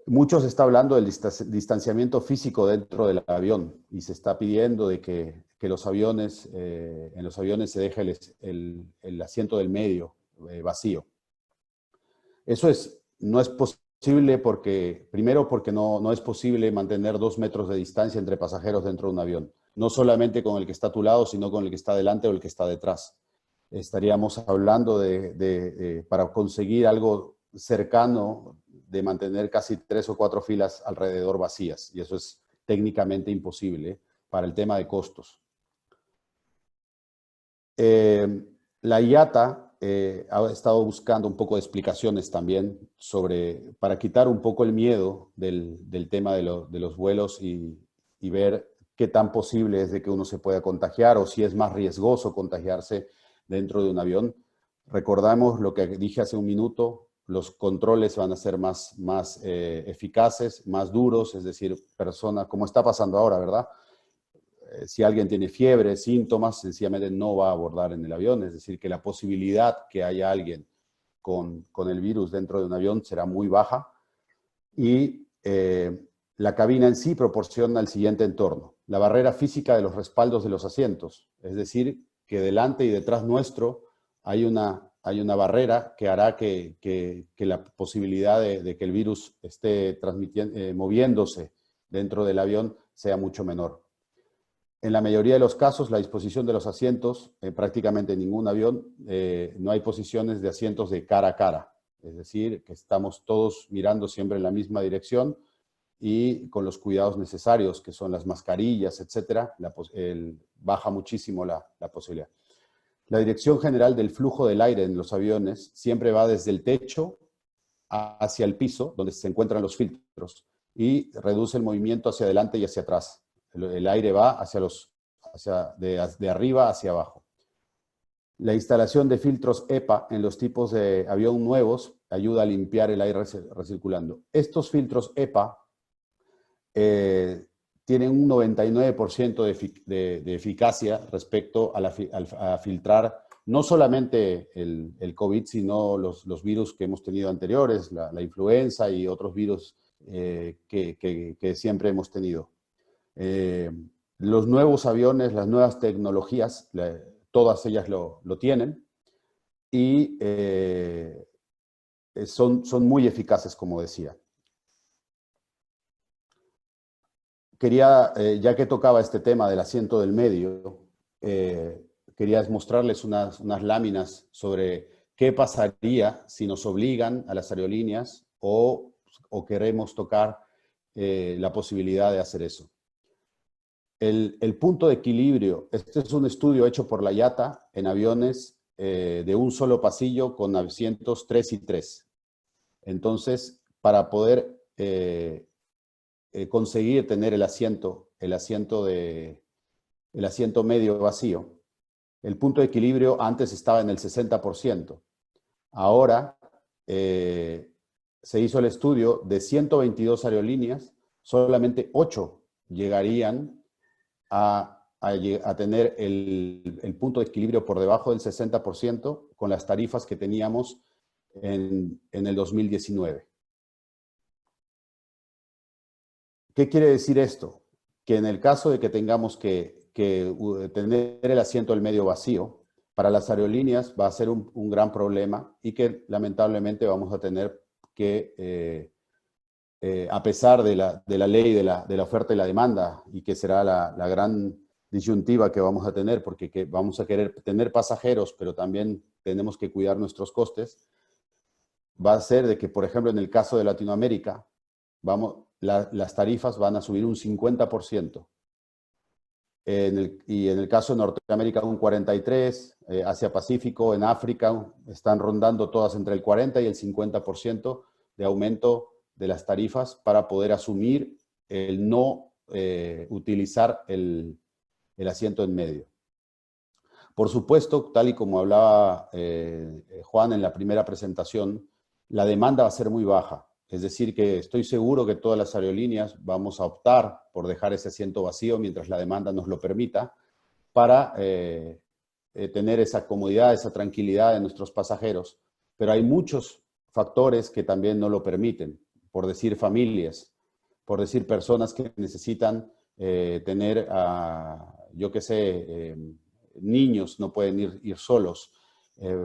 Mucho se está hablando del distanciamiento físico dentro del avión y se está pidiendo de que los aviones, en los aviones se deje el asiento del medio vacío. Eso no es posible porque, primero porque no es posible mantener 2 metros de distancia entre pasajeros dentro de un avión. No solamente con el que está a tu lado, sino con el que está delante o el que está detrás. Estaríamos hablando para conseguir algo cercano, de mantener casi 3 o 4 filas alrededor vacías. Y eso es técnicamente imposible para el tema de costos. La IATA ha estado buscando un poco de explicaciones también para quitar un poco el miedo del tema de los vuelos y ver qué tan posible es de que uno se pueda contagiar o si es más riesgoso contagiarse dentro de un avión. Recordamos lo que dije hace un minuto, los controles van a ser más eficaces, más duros, es decir, personas, como está pasando ahora, ¿verdad? Si alguien tiene fiebre, síntomas, sencillamente no va a abordar en el avión, es decir, que la posibilidad que haya alguien con el virus dentro de un avión será muy baja. Y la cabina en sí proporciona el siguiente entorno: la barrera física de los respaldos de los asientos, es decir, que delante y detrás nuestro hay una barrera que hará que la posibilidad de que el virus esté moviéndose dentro del avión sea mucho menor. En la mayoría de los casos, la disposición de los asientos, prácticamente en ningún avión, no hay posiciones de asientos de cara a cara. Es decir, que estamos todos mirando siempre en la misma dirección y con los cuidados necesarios, que son las mascarillas, etcétera, baja muchísimo la posibilidad. La dirección general del flujo del aire en los aviones siempre va desde el techo hacia el piso, donde se encuentran los filtros, y reduce el movimiento hacia adelante y hacia atrás. El aire va de arriba hacia abajo. La instalación de filtros EPA en los tipos de avión nuevos ayuda a limpiar el aire recirculando. Estos filtros EPA tienen un 99% de eficacia respecto a filtrar no solamente el COVID, sino los virus que hemos tenido anteriores, la influenza y otros virus que siempre hemos tenido. Los nuevos aviones, las nuevas tecnologías, todas ellas lo tienen y son muy eficaces, como decía. Quería, ya que tocaba este tema del asiento del medio, quería mostrarles unas láminas sobre qué pasaría si nos obligan a las aerolíneas o queremos tocar la posibilidad de hacer eso. El punto de equilibrio, este es un estudio hecho por la IATA en aviones de un solo pasillo con asientos 3 y 3. Entonces, para poder conseguir tener el asiento medio vacío, el punto de equilibrio antes estaba en el 60%. Ahora se hizo el estudio de 122 aerolíneas, solamente 8 llegarían a tener el punto de equilibrio por debajo del 60% con las tarifas que teníamos en el 2019. ¿Qué quiere decir esto? Que en el caso de que tengamos que tener el asiento del medio vacío, para las aerolíneas va a ser un gran problema y que lamentablemente vamos a tener que, a pesar de la ley de la oferta y la demanda, y que será la gran disyuntiva que vamos a tener, porque vamos a querer tener pasajeros, pero también tenemos que cuidar nuestros costes, va a ser de que, por ejemplo, en el caso de Latinoamérica, las tarifas van a subir un 50%. y en el caso de Norteamérica un 43%, Asia-Pacífico, en África están rondando todas entre el 40 y el 50% de aumento de las tarifas para poder asumir el no utilizar el asiento en medio. Por supuesto, tal y como hablaba Juan en la primera presentación, la demanda va a ser muy baja. Es decir, que estoy seguro que todas las aerolíneas vamos a optar por dejar ese asiento vacío mientras la demanda nos lo permita para tener esa comodidad, esa tranquilidad de nuestros pasajeros. Pero hay muchos factores que también no lo permiten. Por decir familias, por decir personas que necesitan tener, yo qué sé, niños no pueden ir solos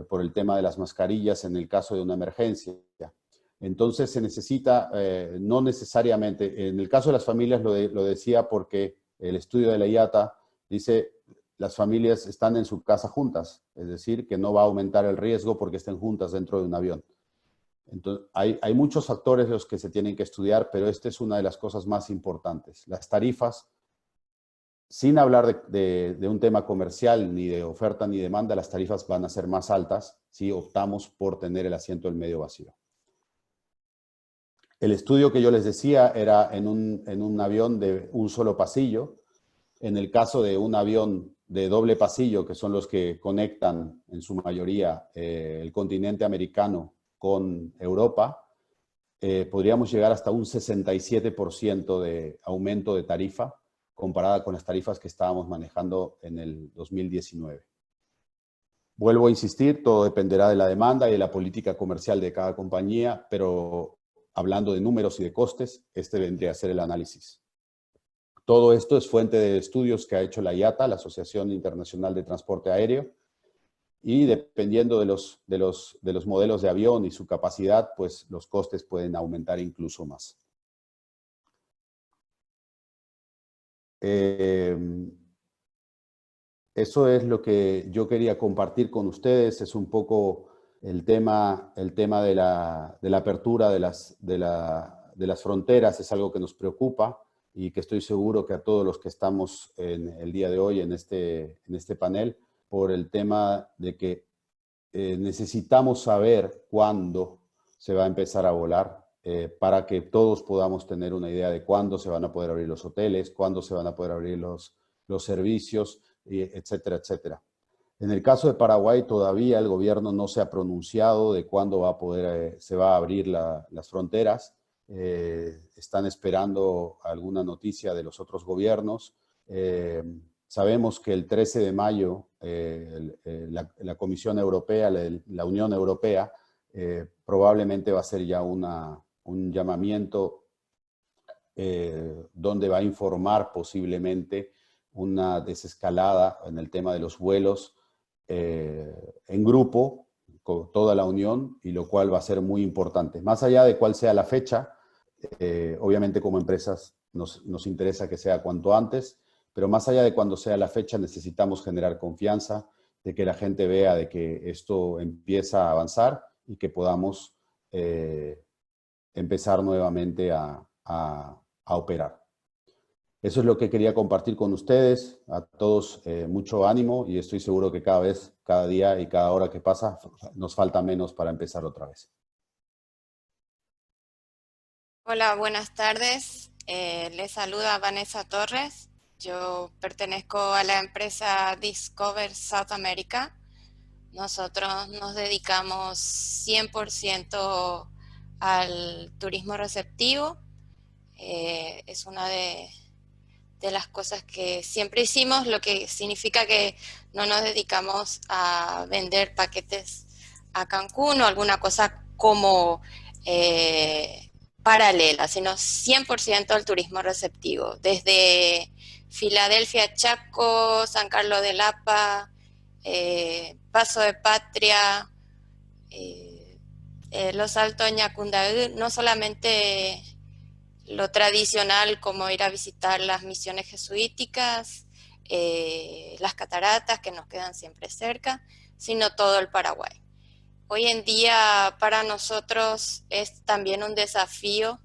por el tema de las mascarillas en el caso de una emergencia. Entonces se necesita, no necesariamente, en el caso de las familias lo decía porque el estudio de la IATA dice las familias están en su casa juntas, es decir, que no va a aumentar el riesgo porque estén juntas dentro de un avión. Entonces, hay muchos factores los que se tienen que estudiar, pero esta es una de las cosas más importantes. Las tarifas, sin hablar de un tema comercial, ni de oferta ni demanda, las tarifas van a ser más altas si optamos por tener el asiento del medio vacío. El estudio que yo les decía era en un avión de un solo pasillo. En el caso de un avión de doble pasillo, que son los que conectan en su mayoría el continente americano con Europa, podríamos llegar hasta un 67% de aumento de tarifa comparada con las tarifas que estábamos manejando en el 2019. Vuelvo a insistir, todo dependerá de la demanda y de la política comercial de cada compañía, pero hablando de números y de costes, este vendría a ser el análisis. Todo esto es fuente de estudios que ha hecho la IATA, la Asociación Internacional de Transporte Aéreo, y dependiendo de los modelos de avión y su capacidad, pues los costes pueden aumentar incluso más. Eso es lo que yo quería compartir con ustedes, es un poco el tema de la apertura de las fronteras, es algo que nos preocupa y que estoy seguro que a todos los que estamos en el día de hoy en este panel, por el tema de que necesitamos saber cuándo se va a empezar a volar para que todos podamos tener una idea de cuándo se van a poder abrir los hoteles, cuándo se van a poder abrir los servicios, etcétera, etcétera. En el caso de Paraguay todavía el gobierno no se ha pronunciado de cuándo va a poder, se va a abrir las fronteras. Están esperando alguna noticia de los otros gobiernos. Sabemos que el 13 de mayo la Comisión Europea, la Unión Europea, probablemente va a hacer ya un llamamiento donde va a informar posiblemente una desescalada en el tema de los vuelos en grupo con toda la Unión, y lo cual va a ser muy importante. Más allá de cuál sea la fecha, obviamente como empresas nos interesa que sea cuanto antes, pero más allá de cuando sea la fecha necesitamos generar confianza, de que la gente vea de que esto empieza a avanzar y que podamos empezar nuevamente a operar. Eso es lo que quería compartir con ustedes. A todos mucho ánimo, y estoy seguro que cada vez, cada día y cada hora que pasa nos falta menos para empezar otra vez. Hola, buenas tardes. Les saluda Vanessa Torres. Yo pertenezco a la empresa Discover South America. Nosotros nos dedicamos 100% al turismo receptivo. Es una de las cosas que siempre hicimos, lo que significa que no nos dedicamos a vender paquetes a Cancún o alguna cosa como paralela, sino 100% al turismo receptivo, desde Filadelfia, Chaco, San Carlos de Lapa, Paso de Patria, Los Altos, Ñacundaí, no solamente lo tradicional como ir a visitar las misiones jesuíticas, las cataratas que nos quedan siempre cerca, sino todo el Paraguay. Hoy en día para nosotros es también un desafío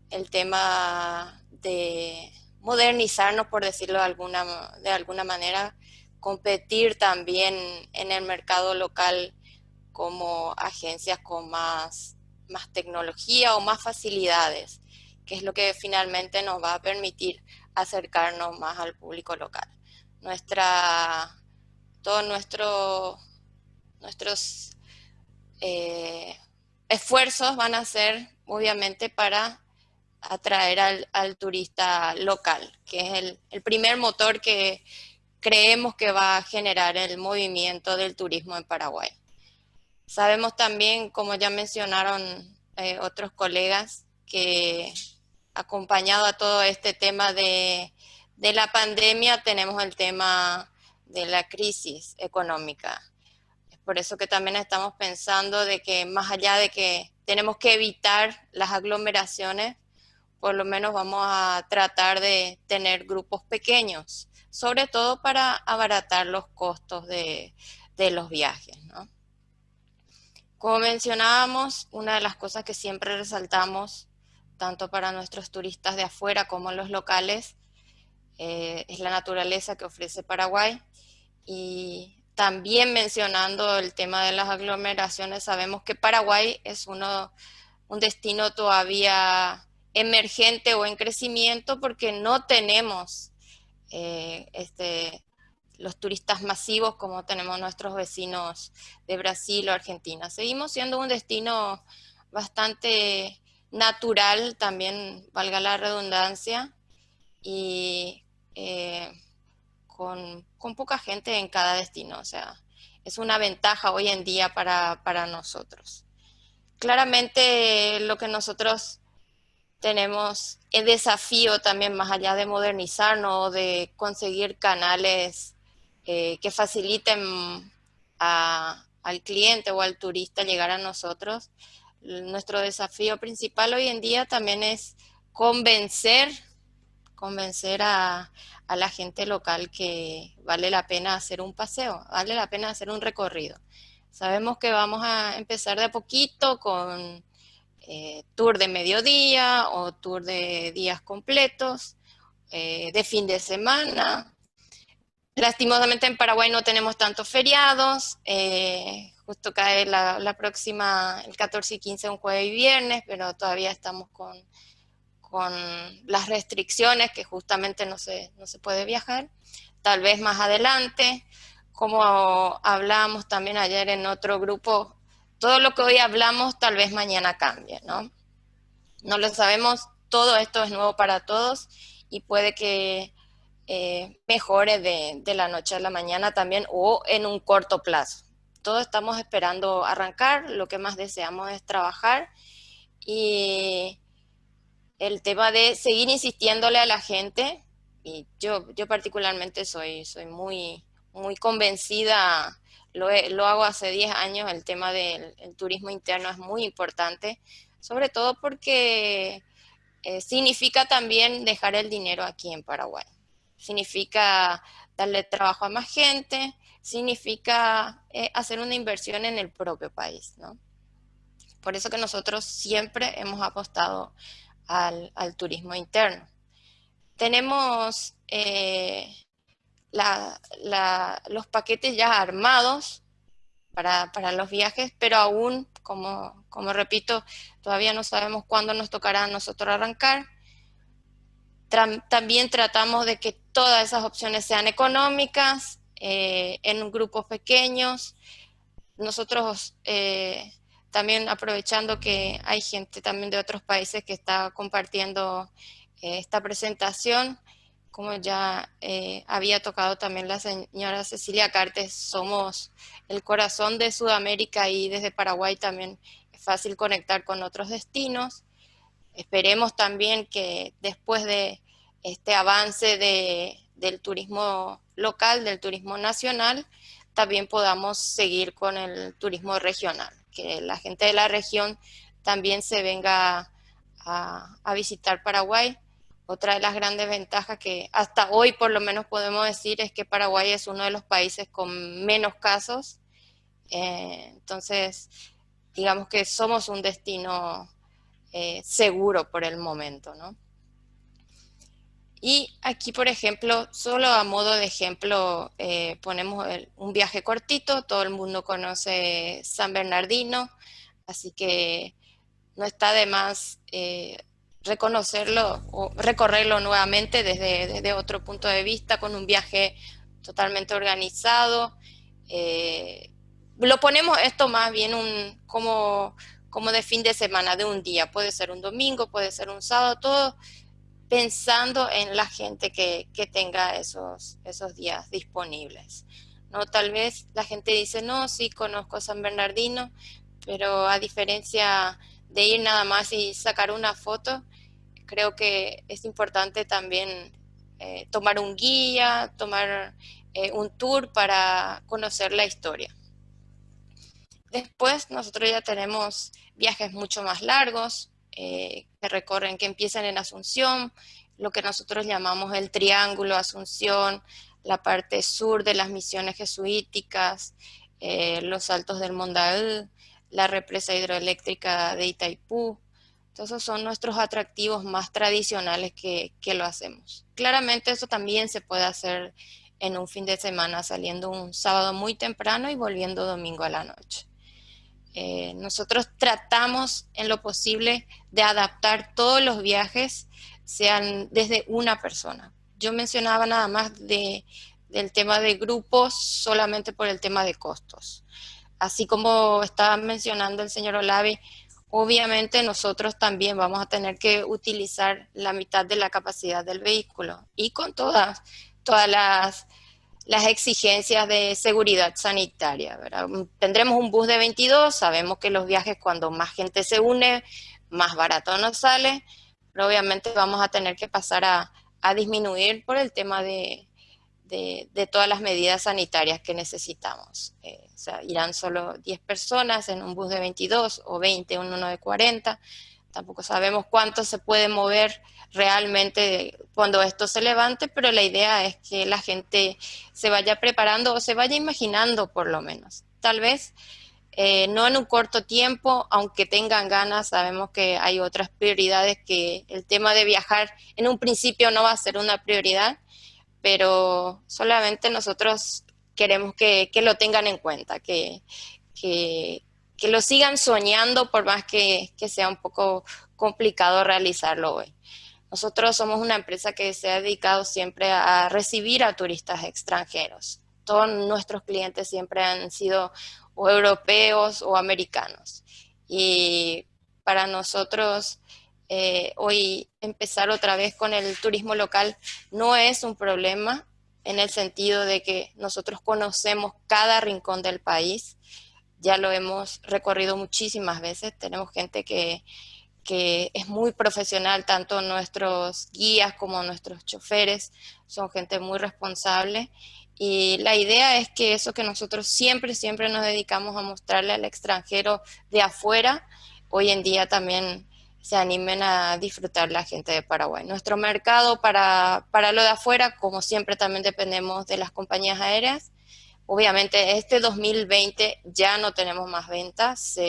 el tema de modernizarnos, por decirlo de alguna manera, competir también en el mercado local como agencias con más tecnología o más facilidades, que es lo que finalmente nos va a permitir acercarnos más al público local. Todos nuestros esfuerzos van a ser obviamente para atraer al turista local, que es el primer motor que creemos que va a generar el movimiento del turismo en Paraguay. Sabemos también, como ya mencionaron otros colegas, que acompañado a todo este tema de la pandemia, tenemos el tema de la crisis económica. Es por eso que también estamos pensando de que más allá de que tenemos que evitar las aglomeraciones, por lo menos vamos a tratar de tener grupos pequeños, sobre todo para abaratar los costos de los viajes, ¿no? Como mencionábamos, una de las cosas que siempre resaltamos, tanto para nuestros turistas de afuera como los locales, es la naturaleza que ofrece Paraguay. Y también mencionando el tema de las aglomeraciones, sabemos que Paraguay es un destino todavía emergente o en crecimiento porque no tenemos los turistas masivos como tenemos nuestros vecinos de Brasil o Argentina. Seguimos siendo un destino bastante natural, también valga la redundancia, y con poca gente en cada destino. O sea, es una ventaja hoy en día para nosotros. Claramente lo que nosotros tenemos el desafío también, más allá de modernizarnos, de conseguir canales que faciliten al cliente o al turista llegar a nosotros. Nuestro desafío principal hoy en día también es convencer a la gente local que vale la pena hacer un paseo, vale la pena hacer un recorrido. Sabemos que vamos a empezar de a poquito con tour de mediodía o tour de días completos, de fin de semana. Lastimosamente en Paraguay no tenemos tantos feriados, justo cae la próxima, el 14 y 15, un jueves y viernes, pero todavía estamos con las restricciones que justamente no se puede viajar. Tal vez más adelante, como hablábamos también ayer en otro grupo, todo lo que hoy hablamos tal vez mañana cambie, ¿no? No lo sabemos, todo esto es nuevo para todos y puede que mejore de la noche a la mañana también o en un corto plazo. Todos estamos esperando arrancar, lo que más deseamos es trabajar y el tema de seguir insistiéndole a la gente, y yo particularmente soy muy, muy convencida, lo hago hace 10 años, el tema del turismo interno es muy importante, sobre todo porque significa también dejar el dinero aquí en Paraguay. Significa darle trabajo a más gente, significa hacer una inversión en el propio país, ¿no? Por eso que nosotros siempre hemos apostado al turismo interno. Tenemos los paquetes ya armados para los viajes, pero aún, como repito, todavía no sabemos cuándo nos tocará a nosotros arrancar. También tratamos de que todas esas opciones sean económicas, en grupos pequeños. Nosotros también aprovechando que hay gente también de otros países que está compartiendo esta presentación, como ya había tocado también la señora Cecilia Cartes, somos el corazón de Sudamérica y desde Paraguay también es fácil conectar con otros destinos. Esperemos también que después de este avance del turismo local, del turismo nacional, también podamos seguir con el turismo regional, que la gente de la región también se venga a visitar Paraguay. Otra de las grandes ventajas que hasta hoy por lo menos podemos decir es que Paraguay es uno de los países con menos casos. Entonces, digamos que somos un destino seguro por el momento, ¿no? Y aquí, por ejemplo, solo a modo de ejemplo, ponemos un viaje cortito. Todo el mundo conoce San Bernardino, así que no está de más reconocerlo o recorrerlo nuevamente desde otro punto de vista, con un viaje totalmente organizado. Lo ponemos esto más bien como de fin de semana, de un día. Puede ser un domingo, puede ser un sábado, todo pensando en la gente que tenga esos días disponibles, ¿no? Tal vez la gente dice, no, sí, conozco San Bernardino, pero a diferencia de ir nada más y sacar una foto, creo que es importante también tomar un guía, tomar un tour para conocer la historia. Después nosotros ya tenemos viajes mucho más largos, que empiezan en Asunción, lo que nosotros llamamos el Triángulo Asunción, la parte sur de las misiones jesuíticas, los Altos del Mondaú, la represa hidroeléctrica de Itaipú. Entonces son nuestros atractivos más tradicionales que lo hacemos. Claramente eso también se puede hacer en un fin de semana, saliendo un sábado muy temprano y volviendo domingo a la noche. Nosotros tratamos en lo posible de adaptar todos los viajes, sean desde una persona. Yo mencionaba nada más del tema de grupos solamente por el tema de costos. Así como estaba mencionando el señor Olavi, obviamente nosotros también vamos a tener que utilizar la mitad de la capacidad del vehículo y con todas las exigencias de seguridad sanitaria, ¿verdad? Tendremos un bus de 22, sabemos que los viajes cuando más gente se une, más barato nos sale, pero obviamente vamos a tener que pasar a disminuir por el tema de todas las medidas sanitarias que necesitamos. O sea, irán solo 10 personas en un bus de 22 o 20 en uno de 40. Tampoco sabemos cuánto se puede mover realmente cuando esto se levante, pero la idea es que la gente se vaya preparando o se vaya imaginando por lo menos. Tal vez no en un corto tiempo, aunque tengan ganas, sabemos que hay otras prioridades, que el tema de viajar en un principio no va a ser una prioridad, pero solamente nosotros queremos que lo tengan en cuenta, que lo sigan soñando por más que sea un poco complicado realizarlo hoy. Nosotros somos una empresa que se ha dedicado siempre a recibir a turistas extranjeros. Todos nuestros clientes siempre han sido o europeos o americanos. Y para nosotros hoy empezar otra vez con el turismo local no es un problema, en el sentido de que nosotros conocemos cada rincón del país, ya lo hemos recorrido muchísimas veces, tenemos gente que es muy profesional, tanto nuestros guías como nuestros choferes, son gente muy responsable, y la idea es que eso que nosotros siempre nos dedicamos a mostrarle al extranjero de afuera, hoy en día también se animen a disfrutar la gente de Paraguay. Nuestro mercado para lo de afuera, como siempre, también dependemos de las compañías aéreas. Obviamente este 2020 ya no tenemos más ventas,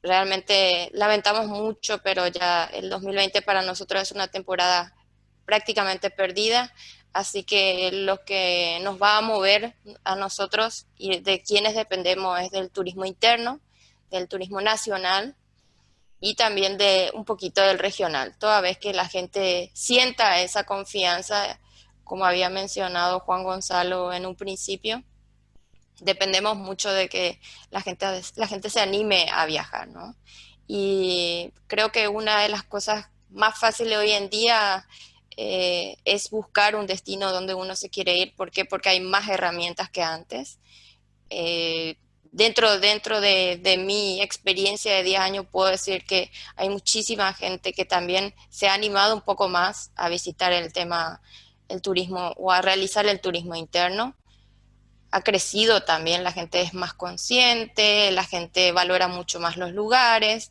realmente lamentamos mucho, pero ya el 2020 para nosotros es una temporada prácticamente perdida, así que lo que nos va a mover a nosotros y de quienes dependemos es del turismo interno, del turismo nacional y también de un poquito del regional, toda vez que la gente sienta esa confianza, como había mencionado Juan Gonzalo en un principio. Dependemos mucho de que la gente se anime a viajar, ¿no? Y creo que una de las cosas más fáciles hoy en día es buscar un destino donde uno se quiere ir. ¿Por qué? Porque hay más herramientas que antes. Dentro de mi experiencia de 10 años puedo decir que hay muchísima gente que también se ha animado un poco más a visitar el turismo o a realizar el turismo interno. Ha crecido también, la gente es más consciente, la gente valora mucho más los lugares.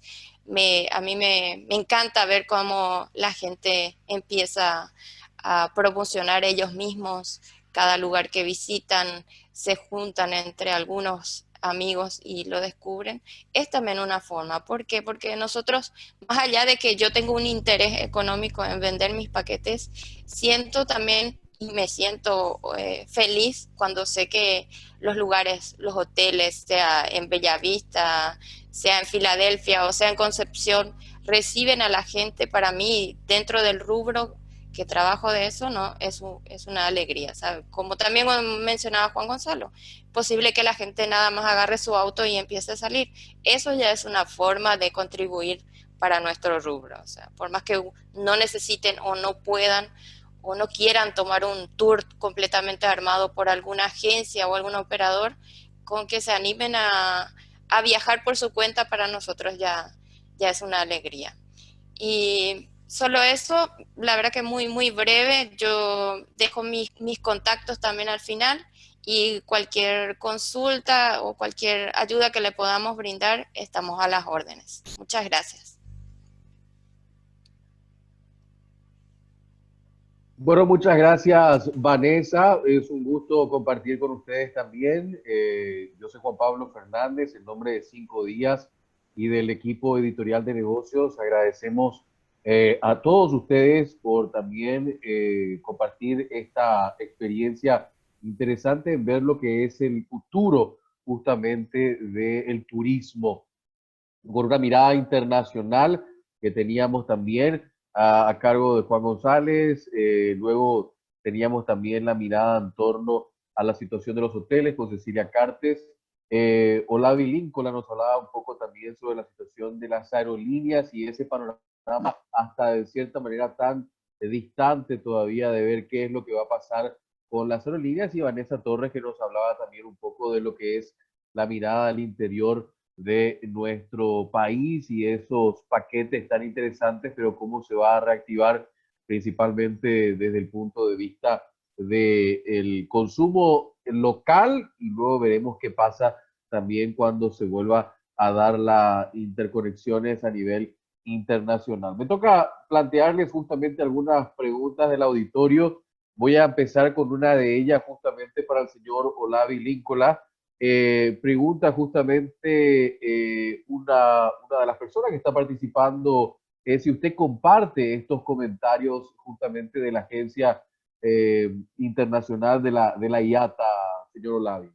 A mí me encanta ver cómo la gente empieza a promocionar ellos mismos cada lugar que visitan, se juntan entre algunos amigos y lo descubren, es también una forma. ¿Por qué? Porque nosotros, más allá de que yo tengo un interés económico en vender mis paquetes, siento también y me siento feliz cuando sé que los lugares, los hoteles, sea en Bellavista, sea en Filadelfia o sea en Concepción, reciben a la gente. Para mí, dentro del rubro que trabajo de eso, ¿no? Es una alegría, ¿sabes? Como también mencionaba Juan Gonzalo, posible que la gente nada más agarre su auto y empiece a salir. Eso ya es una forma de contribuir para nuestro rubro. O sea, por más que no necesiten o no puedan o no quieran tomar un tour completamente armado por alguna agencia o algún operador, con que se animen a viajar por su cuenta, para nosotros ya es una alegría. Y solo eso, la verdad que muy breve. Yo dejo mis contactos también al final, y cualquier consulta o cualquier ayuda que le podamos brindar, estamos a las órdenes. Muchas gracias. Bueno, muchas gracias, Vanessa. Es un gusto compartir con ustedes también. Yo soy Juan Pablo Fernández, en nombre de 5 Días y del equipo editorial de negocios. Agradecemos a todos ustedes por también compartir esta experiencia interesante en ver lo que es el futuro justamente del turismo, con una mirada internacional que teníamos también a cargo de Juan González. Luego teníamos también la mirada en torno a la situación de los hoteles con Cecilia Cartes. Olavi Lincoln nos hablaba un poco también sobre la situación de las aerolíneas y ese panorama hasta de cierta manera tan distante todavía de ver qué es lo que va a pasar con las aerolíneas. Y Vanessa Torres, que nos hablaba también un poco de lo que es la mirada al interior de nuestro país y esos paquetes tan interesantes, pero cómo se va a reactivar principalmente desde el punto de vista del consumo local, y luego veremos qué pasa también cuando se vuelva a dar las interconexiones a nivel internacional. Me toca plantearles justamente algunas preguntas del auditorio. Voy a empezar con una de ellas justamente para el señor Olavi Lincoln. Pregunta justamente una de las personas que está participando, si usted comparte estos comentarios justamente de la Agencia Internacional de la IATA, señor Olavi.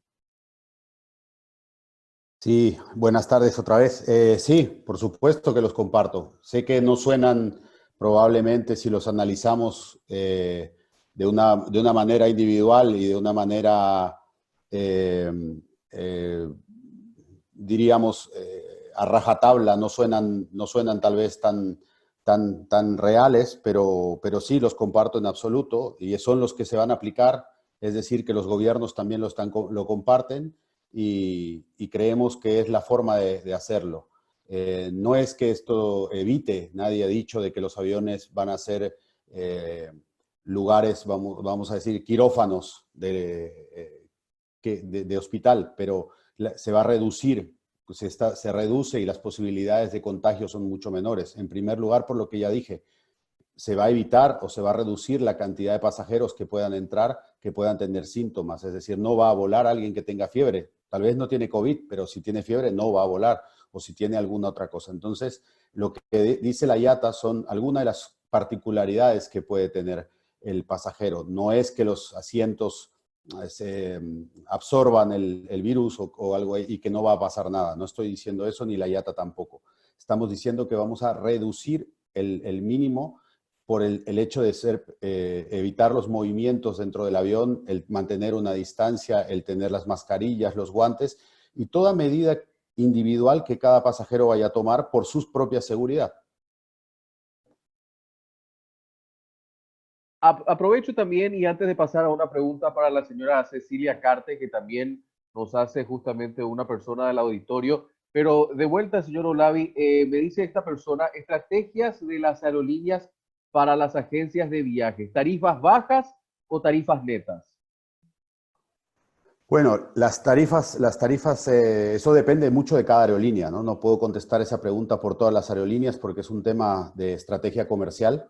Sí, buenas tardes otra vez. Sí, por supuesto que los comparto. Sé que no suenan probablemente, si los analizamos de una manera individual y de una manera, diríamos, a rajatabla, no suenan tal vez tan reales, pero sí los comparto en absoluto, y son los que se van a aplicar. Es decir, que los gobiernos también lo comparten. Y creemos que es la forma de hacerlo. No es que esto evite, nadie ha dicho de que los aviones van a ser lugares, vamos a decir, quirófanos de hospital, pero se va a reducir, se reduce, y las posibilidades de contagio son mucho menores. En primer lugar, por lo que ya dije, se va a evitar o se va a reducir la cantidad de pasajeros que puedan entrar, que puedan tener síntomas. Es decir, no va a volar alguien que tenga fiebre. Tal vez no tiene COVID, pero si tiene fiebre no va a volar, o si tiene alguna otra cosa. Entonces, lo que dice la IATA son algunas de las particularidades que puede tener el pasajero. No es que los asientos se absorban el virus o algo y que no va a pasar nada. No estoy diciendo eso, ni la IATA tampoco. Estamos diciendo que vamos a reducir el mínimo por el hecho de evitar los movimientos dentro del avión, el mantener una distancia, el tener las mascarillas, los guantes y toda medida individual que cada pasajero vaya a tomar por su propia seguridad. Aprovecho también, y antes de pasar a una pregunta para la señora Cecilia Carte, que también nos hace justamente una persona del auditorio, pero de vuelta, señor Olavi, me dice esta persona, estrategias de las aerolíneas para las agencias de viajes, ¿tarifas bajas o tarifas netas? Bueno, las tarifas, eso depende mucho de cada aerolínea, ¿no? No puedo contestar esa pregunta por todas las aerolíneas porque es un tema de estrategia comercial.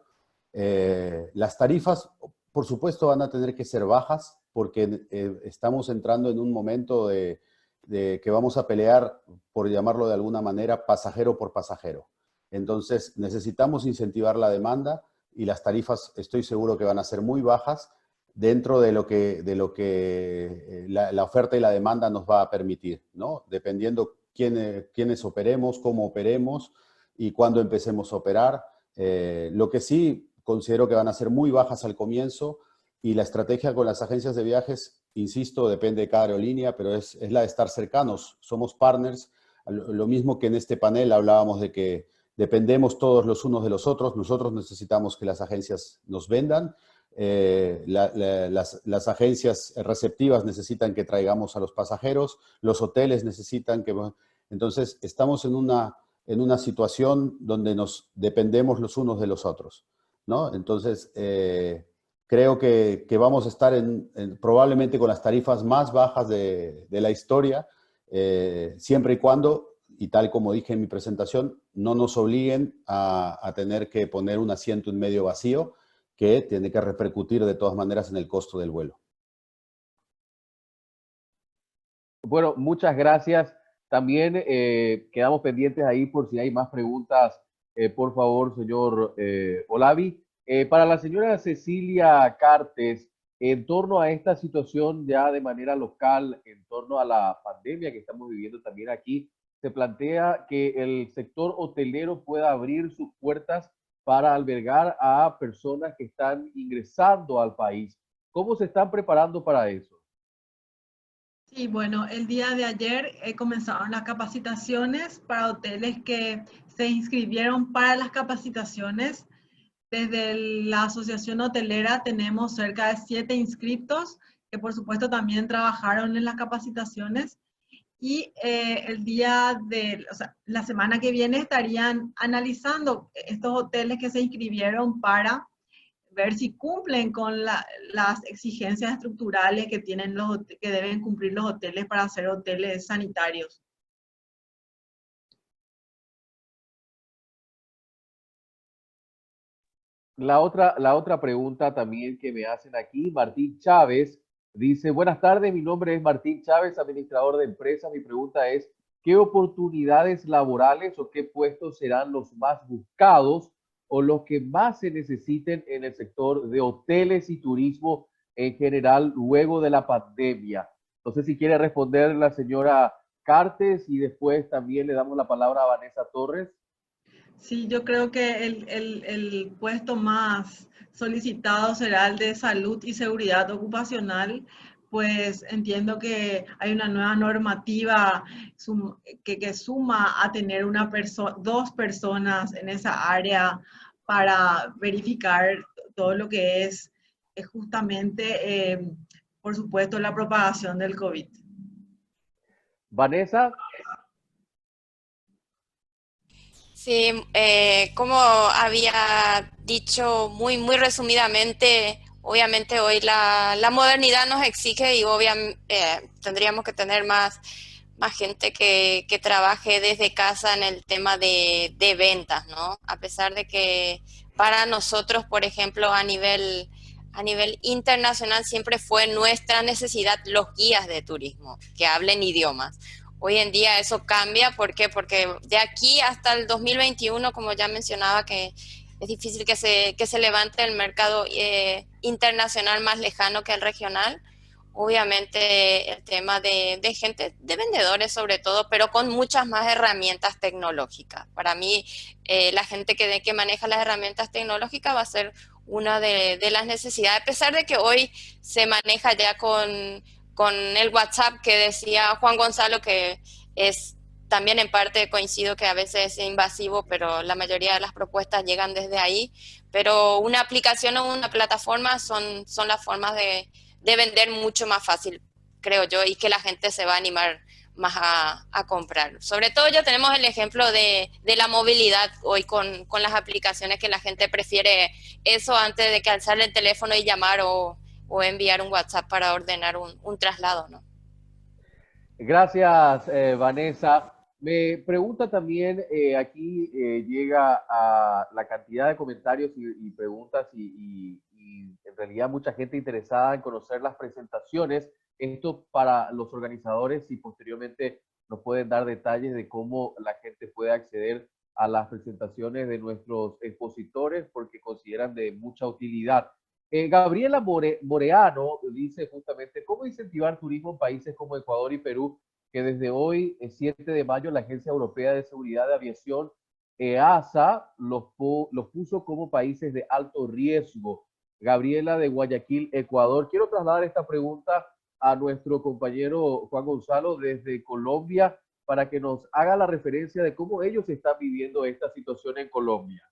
Las tarifas, por supuesto, van a tener que ser bajas porque estamos entrando en un momento que vamos a pelear, por llamarlo de alguna manera, pasajero por pasajero. Entonces, necesitamos incentivar la demanda y las tarifas estoy seguro que van a ser muy bajas dentro de lo que la oferta y la demanda nos va a permitir, ¿no? Dependiendo quiénes operemos, cómo operemos y cuándo empecemos a operar. Lo que sí considero que van a ser muy bajas al comienzo y la estrategia con las agencias de viajes, insisto, depende de cada aerolínea, pero es la de estar cercanos. Somos partners, lo mismo que en este panel hablábamos de que dependemos todos los unos de los otros. Nosotros necesitamos que las agencias nos vendan. Las agencias receptivas necesitan que traigamos a los pasajeros. Los hoteles necesitan que... Entonces, estamos en una situación donde nos dependemos los unos de los otros, ¿no? Entonces, creo que vamos a estar probablemente con las tarifas más bajas de la historia, siempre y cuando, y tal como dije en mi presentación, no nos obliguen a tener que poner un asiento en medio vacío, que tiene que repercutir de todas maneras en el costo del vuelo. Bueno, muchas gracias. También quedamos pendientes ahí por si hay más preguntas. Por favor, señor Olavi. Para la señora Cecilia Cartes, en torno a esta situación ya de manera local, en torno a la pandemia que estamos viviendo también aquí, se plantea que el sector hotelero pueda abrir sus puertas para albergar a personas que están ingresando al país. ¿Cómo se están preparando para eso? Sí, bueno, el día de ayer comenzaron las capacitaciones para hoteles que se inscribieron para las capacitaciones. Desde la Asociación Hotelera tenemos cerca de 7 inscriptos que por supuesto también trabajaron en las capacitaciones y la semana que viene estarían analizando estos hoteles que se inscribieron para ver si cumplen con las exigencias estructurales que tienen que deben cumplir los hoteles para ser hoteles sanitarios. La otra pregunta también que me hacen aquí, Martín Chávez, dice, buenas tardes, mi nombre es Martín Chávez, administrador de empresas. Mi pregunta es, ¿qué oportunidades laborales o qué puestos serán los más buscados o los que más se necesiten en el sector de hoteles y turismo en general luego de la pandemia? No sé si quiere responder la señora Cartes y después también le damos la palabra a Vanessa Torres. Sí, yo creo que el puesto más solicitado será el de salud y seguridad ocupacional, pues entiendo que hay una nueva normativa que suma a tener dos personas en esa área para verificar todo lo que es justamente, por supuesto, la propagación del COVID. Vanessa. Sí, como había dicho muy resumidamente, obviamente hoy la modernidad nos exige y obviamente tendríamos que tener más gente que trabaje desde casa en el tema de ventas, ¿no? A pesar de que para nosotros, por ejemplo, a nivel internacional siempre fue nuestra necesidad los guías de turismo, que hablen idiomas. Hoy en día eso cambia, ¿por qué? Porque de aquí hasta el 2021, como ya mencionaba, que es difícil que se levante el mercado internacional más lejano que el regional. Obviamente el tema de gente, de vendedores sobre todo, pero con muchas más herramientas tecnológicas. Para mí, la gente que maneja las herramientas tecnológicas va a ser una de las necesidades, a pesar de que hoy se maneja ya con el WhatsApp que decía Juan Gonzalo, que es también en parte coincido que a veces es invasivo, pero la mayoría de las propuestas llegan desde ahí. Pero una aplicación o una plataforma son las formas de vender mucho más fácil, creo yo, y que la gente se va a animar más a comprar. Sobre todo ya tenemos el ejemplo de la movilidad hoy con las aplicaciones, que la gente prefiere eso antes de que alzar el teléfono y llamar o enviar un WhatsApp para ordenar un traslado, ¿no? Gracias, Vanessa. Me pregunta también, aquí llega a la cantidad de comentarios y preguntas y en realidad mucha gente interesada en conocer las presentaciones. Esto para los organizadores y posteriormente nos pueden dar detalles de cómo la gente puede acceder a las presentaciones de nuestros expositores porque consideran de mucha utilidad. Gabriela Moreano dice justamente, ¿cómo incentivar turismo en países como Ecuador y Perú, que desde hoy, el 7 de mayo, la Agencia Europea de Seguridad de Aviación, EASA, los puso como países de alto riesgo? Gabriela de Guayaquil, Ecuador. Quiero trasladar esta pregunta a nuestro compañero Juan Gonzalo desde Colombia para que nos haga la referencia de cómo ellos están viviendo esta situación en Colombia.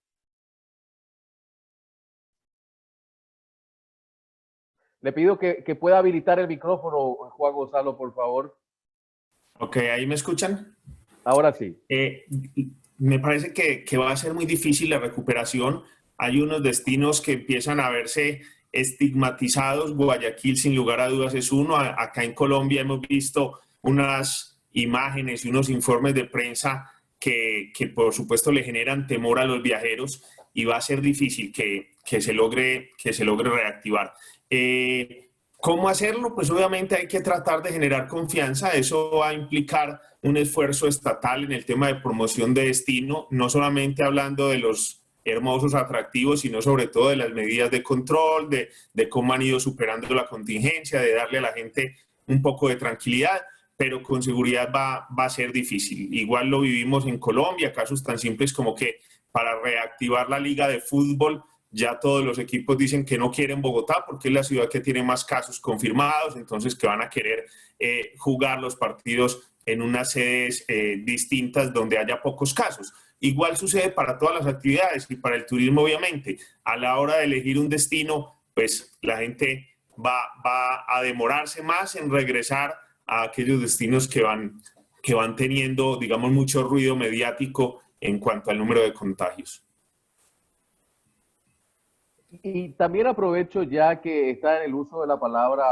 Le pido que pueda habilitar el micrófono, Juan Gonzalo, por favor. Ok, ¿ahí me escuchan? Ahora sí. Me parece que va a ser muy difícil la recuperación. Hay unos destinos que empiezan a verse estigmatizados. Guayaquil, sin lugar a dudas, es uno. Acá en Colombia hemos visto unas imágenes y unos informes de prensa que por supuesto le generan temor a los viajeros y va a ser difícil que se logre reactivar. ¿Cómo hacerlo? Pues obviamente hay que tratar de generar confianza. Eso va a implicar un esfuerzo estatal en el tema de promoción de destino, no solamente hablando de los hermosos atractivos, sino sobre todo de las medidas de control, de cómo han ido superando la contingencia, de darle a la gente un poco de tranquilidad, pero con seguridad va a ser difícil. Igual lo vivimos en Colombia, casos tan simples como que para reactivar la liga de fútbol, ya todos los equipos dicen que no quieren Bogotá porque es la ciudad que tiene más casos confirmados, entonces que van a querer jugar los partidos en unas sedes distintas donde haya pocos casos. Igual sucede para todas las actividades y para el turismo, obviamente. A la hora de elegir un destino, pues la gente va a demorarse más en regresar a aquellos destinos que van teniendo, digamos, mucho ruido mediático en cuanto al número de contagios. Y también aprovecho ya que está en el uso de la palabra,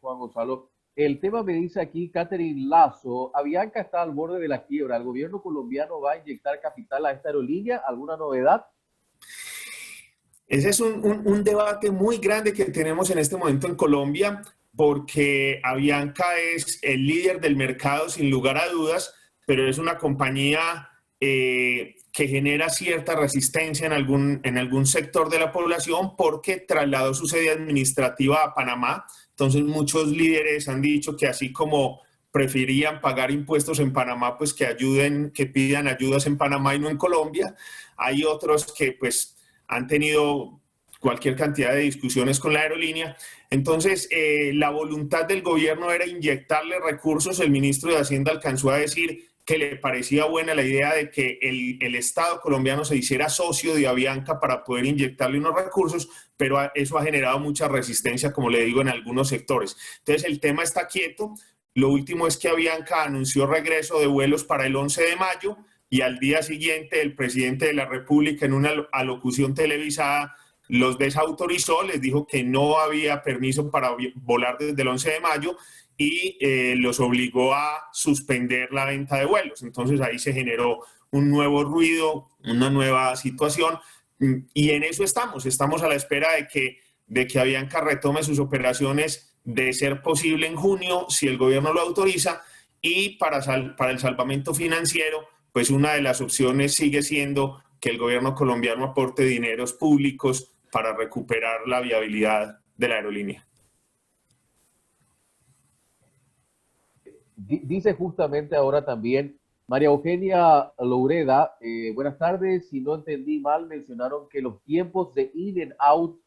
Juan Gonzalo, el tema me dice aquí Catherine Lazo, Avianca está al borde de la quiebra, ¿el gobierno colombiano va a inyectar capital a esta aerolínea? ¿Alguna novedad? Ese es un debate muy grande que tenemos en este momento en Colombia, porque Avianca es el líder del mercado sin lugar a dudas, pero es una compañía que genera cierta resistencia en algún sector de la población porque trasladó su sede administrativa a Panamá. Entonces muchos líderes han dicho que así como preferían pagar impuestos en Panamá, pues que pidan ayudas en Panamá y no en Colombia. Hay otros que pues han tenido cualquier cantidad de discusiones con la aerolínea. Entonces, la voluntad del gobierno era inyectarle recursos. El ministro de Hacienda alcanzó a decir que le parecía buena la idea de que el Estado colombiano se hiciera socio de Avianca para poder inyectarle unos recursos, pero eso ha generado mucha resistencia, como le digo, en algunos sectores. Entonces, el tema está quieto. Lo último es que Avianca anunció regreso de vuelos para el 11 de mayo y al día siguiente el presidente de la República en una alocución televisada los desautorizó, les dijo que no había permiso para volar desde el 11 de mayo y los obligó a suspender la venta de vuelos. Entonces ahí se generó un nuevo ruido, una nueva situación y en eso estamos a la espera de que Avianca retome sus operaciones de ser posible en junio, si el gobierno lo autoriza, y para el salvamento financiero, pues una de las opciones sigue siendo que el gobierno colombiano aporte dineros públicos para recuperar la viabilidad de la aerolínea. Dice justamente ahora también María Eugenia Loureda, buenas tardes, si no entendí mal, mencionaron que los tiempos de in and out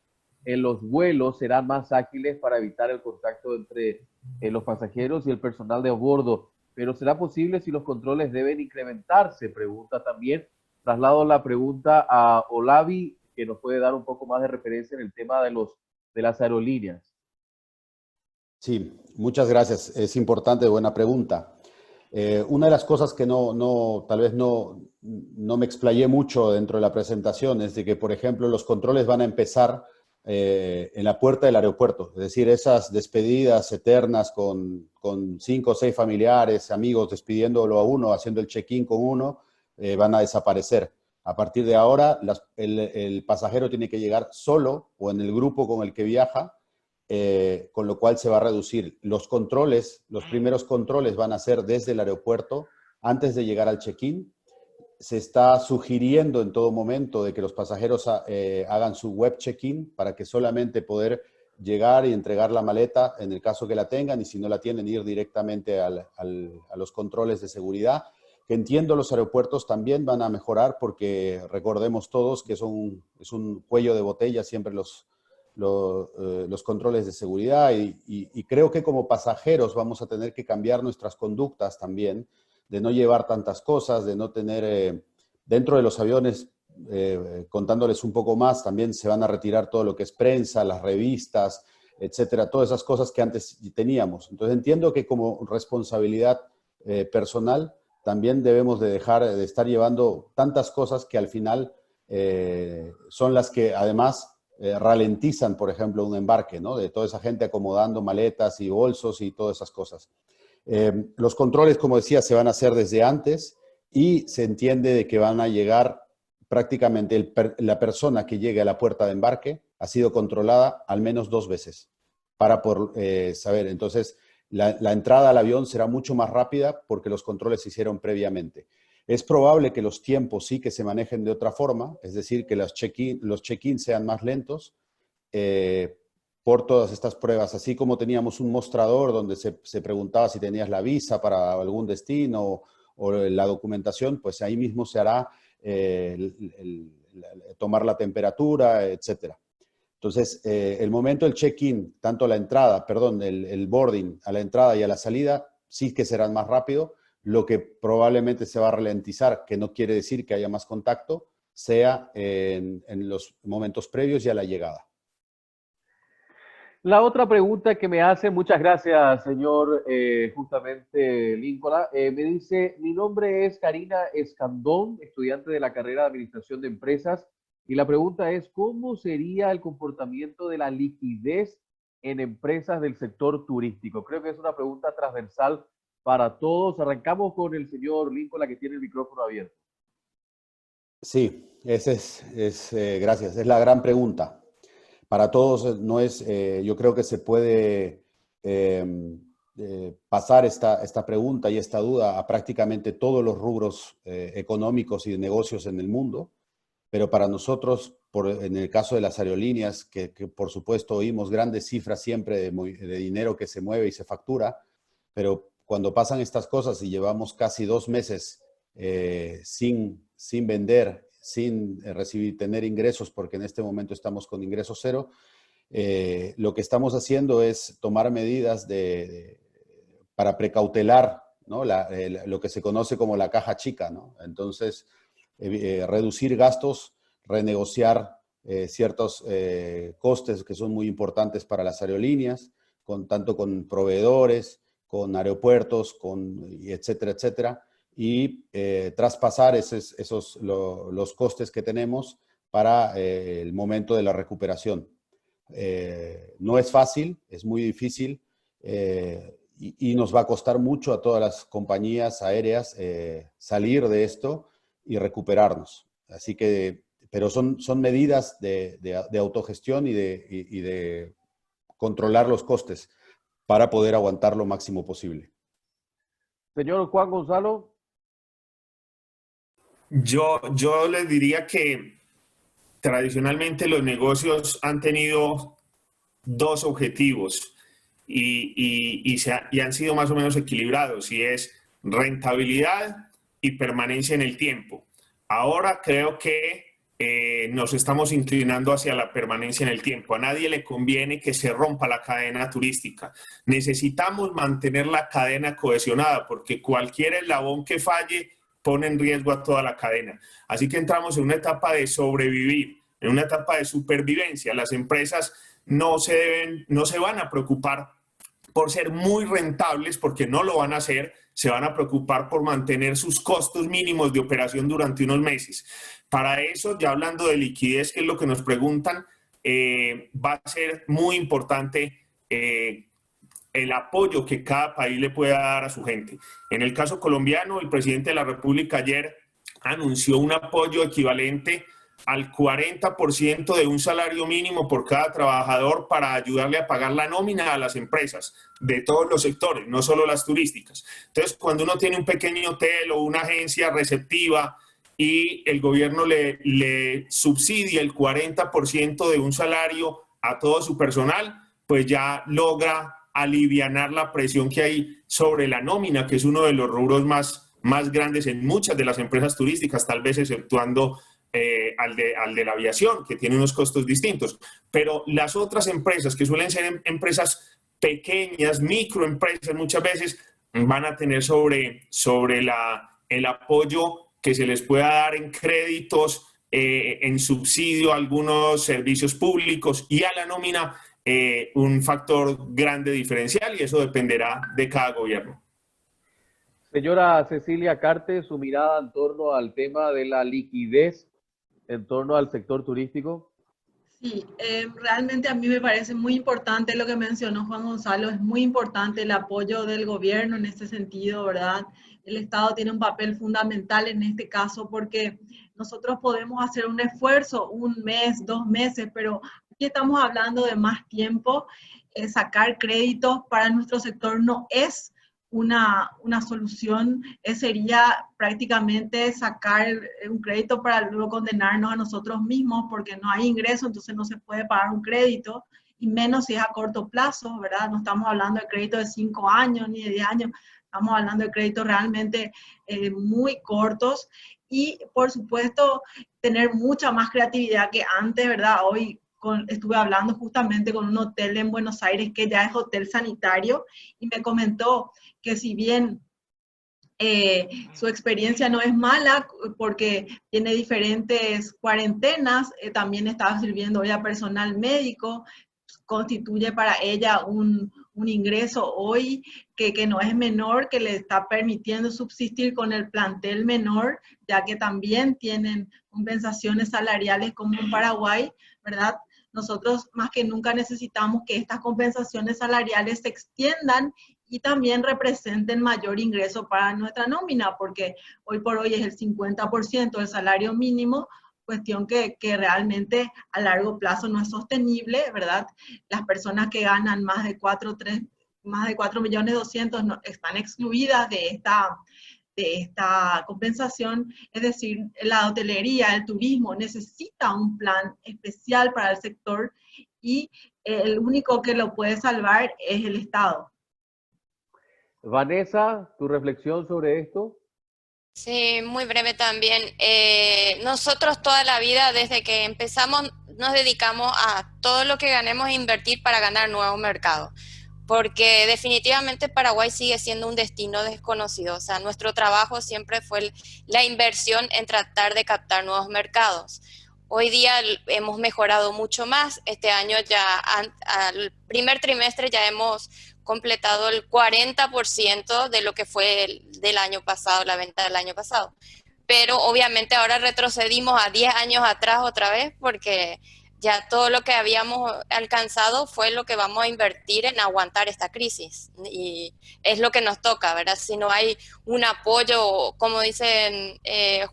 en los vuelos serán más ágiles para evitar el contacto entre los pasajeros y el personal de a bordo, pero ¿será posible si los controles deben incrementarse? Pregunta también. Traslado la pregunta a Olavi, que nos puede dar un poco más de referencia en el tema de las aerolíneas. Sí, muchas gracias. Es importante, buena pregunta. Una de las cosas que tal vez no me explayé mucho dentro de la presentación es de que, por ejemplo, los controles van a empezar en la puerta del aeropuerto. Es decir, esas despedidas eternas con 5 o 6 familiares, amigos, despidiéndolo a uno, haciendo el check-in con uno, van a desaparecer. A partir de ahora, el pasajero tiene que llegar solo o en el grupo con el que viaja, con lo cual se va a reducir. Los primeros controles van a ser desde el aeropuerto antes de llegar al check-in. Se está sugiriendo en todo momento de que los pasajeros hagan su web check-in para que solamente poder llegar y entregar la maleta en el caso que la tengan, y si no la tienen, ir directamente a los controles de seguridad. Que entiendo los aeropuertos también van a mejorar porque recordemos todos que es un cuello de botella siempre los controles de seguridad y creo que como pasajeros vamos a tener que cambiar nuestras conductas también, de no llevar tantas cosas, de no tener dentro de los aviones, contándoles un poco más, también se van a retirar todo lo que es prensa, las revistas, etcétera, todas esas cosas que antes teníamos. Entonces entiendo que como responsabilidad personal también debemos de dejar de estar llevando tantas cosas que al final son las que además ralentizan, por ejemplo, un embarque, ¿no? De toda esa gente acomodando maletas y bolsos y todas esas cosas. Los controles, como decía, se van a hacer desde antes y se entiende de que van a llegar prácticamente la persona que llegue a la puerta de embarque ha sido controlada al menos 2 veces para saber. Entonces, la entrada al avión será mucho más rápida porque los controles se hicieron previamente. Es probable que los tiempos sí que se manejen de otra forma, es decir, que los check-in sean más lentos por todas estas pruebas. Así como teníamos un mostrador donde se preguntaba si tenías la visa para algún destino o la documentación, pues ahí mismo se hará tomar la temperatura, etcétera. Entonces, el momento del check-in, tanto la entrada, perdón, el boarding a la entrada y a la salida, sí que serán más rápido. Lo que probablemente se va a ralentizar, que no quiere decir que haya más contacto, sea en los momentos previos y a la llegada. La otra pregunta que me hace, muchas gracias, señor, justamente Lincoln, me dice, mi nombre es Karina Escandón, estudiante de la carrera de Administración de Empresas, y la pregunta es, ¿cómo sería el comportamiento de la liquidez en empresas del sector turístico? Creo que es una pregunta transversal para todos. Arrancamos con el señor Lincoln, que tiene el micrófono abierto. Sí, gracias, es la gran pregunta. Para todos no es, yo creo que se puede pasar esta pregunta y esta duda a prácticamente todos los rubros económicos y de negocios en el mundo, pero para nosotros, en el caso de las aerolíneas, que por supuesto oímos grandes cifras siempre de dinero que se mueve y se factura, pero cuando pasan estas cosas y llevamos casi 2 meses sin vender, sin tener ingresos, porque en este momento estamos con ingreso cero, lo que estamos haciendo es tomar medidas para precautelar, ¿no? Lo que se conoce como la caja chica, ¿no? Entonces, reducir gastos, renegociar ciertos costes que son muy importantes para las aerolíneas, tanto con proveedores, con aeropuertos, etcétera, etcétera, y traspasar los costes que tenemos para el momento de la recuperación. No es fácil, es muy difícil y nos va a costar mucho a todas las compañías aéreas salir de esto y recuperarnos. Así que, pero son medidas de autogestión y de controlar los costes para poder aguantar lo máximo posible. Señor Juan Gonzalo. Yo les diría que tradicionalmente los negocios han tenido 2 objetivos y han sido más o menos equilibrados, y es rentabilidad y permanencia en el tiempo. Ahora creo que nos estamos inclinando hacia la permanencia en el tiempo. A nadie le conviene que se rompa la cadena turística. Necesitamos mantener la cadena cohesionada porque cualquier eslabón que falle pone en riesgo a toda la cadena. Así que entramos en una etapa de sobrevivir, en una etapa de supervivencia. Las empresas no se van a preocupar por ser muy rentables, porque no lo van a hacer. Se van a preocupar por mantener sus costos mínimos de operación durante unos meses. Para eso, ya hablando de liquidez, que es lo que nos preguntan, va a ser muy importante el apoyo que cada país le pueda dar a su gente. En el caso colombiano, el presidente de la República ayer anunció un apoyo equivalente al 40% de un salario mínimo por cada trabajador para ayudarle a pagar la nómina a las empresas de todos los sectores, no solo las turísticas. Entonces, cuando uno tiene un pequeño hotel o una agencia receptiva y el gobierno le subsidia el 40% de un salario a todo su personal, pues ya logra alivianar la presión que hay sobre la nómina, que es uno de los rubros más grandes en muchas de las empresas turísticas, tal vez exceptuando al de la aviación, que tiene unos costos distintos. Pero las otras empresas, que suelen ser empresas pequeñas, microempresas, muchas veces van a tener sobre el apoyo que se les pueda dar en créditos, en subsidio a algunos servicios públicos y a la nómina, un factor grande diferencial, y eso dependerá de cada gobierno. Señora Cecilia Carte, su mirada en torno al tema de la liquidez en torno al sector turístico. Sí, realmente a mí me parece muy importante lo que mencionó Juan Gonzalo, es muy importante el apoyo del gobierno en este sentido, ¿verdad? El Estado tiene un papel fundamental en este caso porque nosotros podemos hacer un esfuerzo, un mes, 2 meses, pero aquí estamos hablando de más tiempo. Sacar créditos para nuestro sector no es una solución, sería prácticamente sacar un crédito para luego condenarnos a nosotros mismos porque no hay ingreso, entonces no se puede pagar un crédito, y menos si es a corto plazo, ¿verdad? No estamos hablando de crédito de 5 años ni de 10 años, estamos hablando de créditos realmente muy cortos, y por supuesto tener mucha más creatividad que antes, ¿verdad? Hoy estuve hablando justamente con un hotel en Buenos Aires que ya es hotel sanitario y me comentó que si bien su experiencia no es mala porque tiene diferentes cuarentenas, también estaba sirviendo ella personal médico, constituye para ella un ingreso hoy que no es menor, que le está permitiendo subsistir con el plantel menor, ya que también tienen compensaciones salariales como en Paraguay, ¿verdad? Nosotros más que nunca necesitamos que estas compensaciones salariales se extiendan y también representen mayor ingreso para nuestra nómina, porque hoy por hoy es el 50% del salario mínimo, cuestión que realmente a largo plazo no es sostenible, ¿verdad? Las personas que ganan más de 4.200.000 están excluidas de esta compensación, es decir, la hotelería, el turismo necesita un plan especial para el sector y el único que lo puede salvar es el Estado. Vanessa, ¿tu reflexión sobre esto? Sí, muy breve también. Nosotros toda la vida, desde que empezamos, nos dedicamos a todo lo que ganemos a invertir para ganar nuevos mercados. Porque definitivamente Paraguay sigue siendo un destino desconocido. O sea, nuestro trabajo siempre fue la inversión en tratar de captar nuevos mercados. Hoy día hemos mejorado mucho más. Este año ya, al primer trimestre ya hemos completado el 40% de lo que fue del año pasado, la venta del año pasado. Pero obviamente ahora retrocedimos a 10 años atrás otra vez porque ya todo lo que habíamos alcanzado fue lo que vamos a invertir en aguantar esta crisis. Y es lo que nos toca, ¿verdad? Si no hay un apoyo, como dicen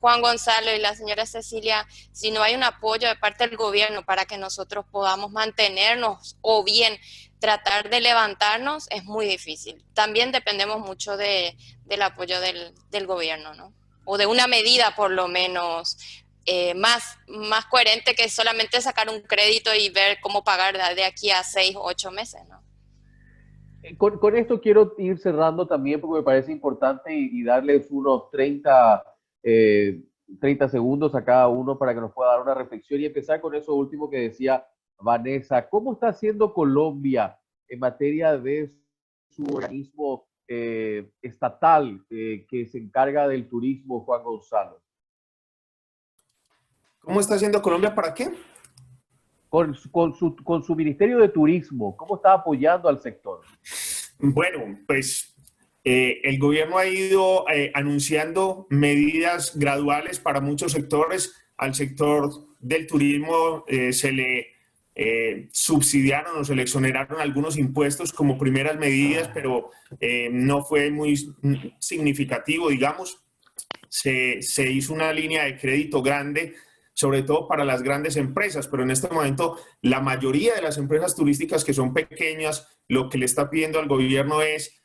Juan Gonzalo y la señora Cecilia, si no hay un apoyo de parte del gobierno para que nosotros podamos mantenernos o bien tratar de levantarnos, es muy difícil. También dependemos mucho del apoyo del gobierno, ¿no? O de una medida por lo menos más coherente que solamente sacar un crédito y ver cómo pagar de aquí a 6 o 8 meses, ¿no? Con esto quiero ir cerrando también porque me parece importante y darles unos 30 segundos a cada uno para que nos pueda dar una reflexión y empezar con eso último que decía Vanessa. ¿Cómo está haciendo Colombia en materia de su organismo estatal que se encarga del turismo, Juan Gonzalo? ¿Cómo está haciendo Colombia para qué? Con su Ministerio de Turismo, ¿cómo está apoyando al sector? Bueno, pues el gobierno ha ido anunciando medidas graduales para muchos sectores. Al sector del turismo se le subsidiaron o se le exoneraron algunos impuestos como primeras medidas, pero no fue muy significativo, digamos. Se hizo una línea de crédito grande, sobre todo para las grandes empresas, pero en este momento la mayoría de las empresas turísticas que son pequeñas, lo que le está pidiendo al gobierno es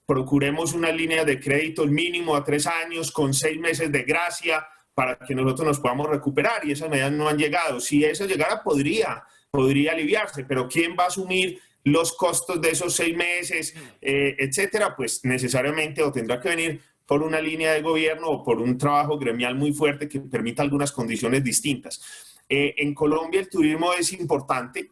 procuremos una línea de crédito mínimo a 3 años con 6 meses de gracia para que nosotros nos podamos recuperar, y esas medidas no han llegado. Si eso llegara podría aliviarse, pero ¿quién va a asumir los costos de esos 6 meses, etcétera? Pues necesariamente o tendrá que venir por una línea de gobierno o por un trabajo gremial muy fuerte que permita algunas condiciones distintas. En Colombia el turismo es importante.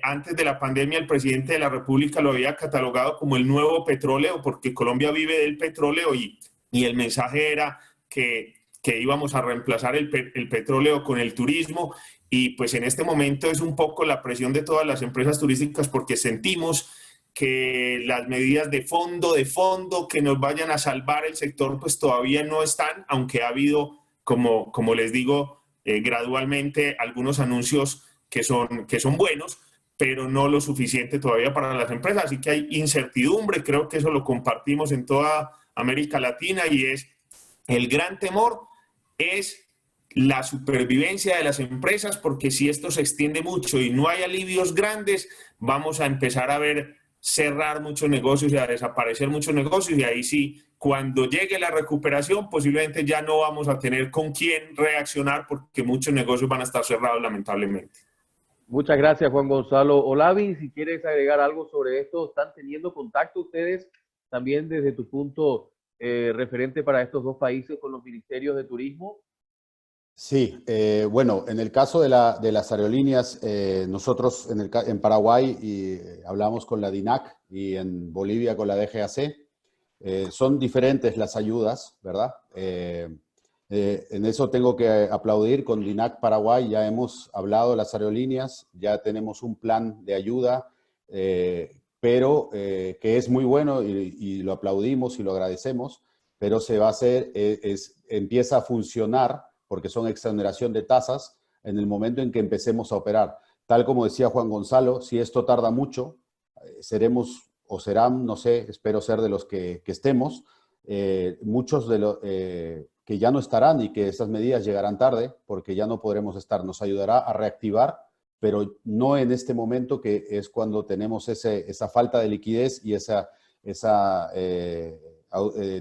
Antes de la pandemia el presidente de la República lo había catalogado como el nuevo petróleo, porque Colombia vive del petróleo y el mensaje era que íbamos a reemplazar el petróleo con el turismo, y pues en este momento es un poco la presión de todas las empresas turísticas porque sentimos que las medidas de fondo que nos vayan a salvar el sector pues todavía no están, aunque ha habido, como les digo, gradualmente algunos anuncios que son buenos, pero no lo suficiente todavía para las empresas. Así que hay incertidumbre, creo que eso lo compartimos en toda América Latina, y es el gran temor es la supervivencia de las empresas, porque si esto se extiende mucho y no hay alivios grandes, vamos a empezar a ver cerrar muchos negocios y a desaparecer muchos negocios, y ahí sí, cuando llegue la recuperación, posiblemente ya no vamos a tener con quién reaccionar porque muchos negocios van a estar cerrados lamentablemente. Muchas gracias, Juan Gonzalo. Olavi, si quieres agregar algo sobre esto, ¿están teniendo contacto ustedes también desde tu punto referente para estos dos países con los ministerios de turismo? Sí, bueno, en el caso de las aerolíneas, nosotros en Paraguay hablamos con la DINAC y en Bolivia con la DGAC. Son diferentes las ayudas, ¿verdad? En eso tengo que aplaudir con DINAC Paraguay. Ya hemos hablado las aerolíneas, ya tenemos un plan de ayuda, pero que es muy bueno y lo aplaudimos y lo agradecemos, pero se va a hacer, empieza a funcionar porque son exoneración de tasas en el momento en que empecemos a operar. Tal como decía Juan Gonzalo, si esto tarda mucho, seremos o serán, no sé, espero ser de los que estemos, muchos de los que ya no estarán y que esas medidas llegarán tarde porque ya no podremos estar. Nos ayudará a reactivar, pero no en este momento que es cuando tenemos esa falta de liquidez y esa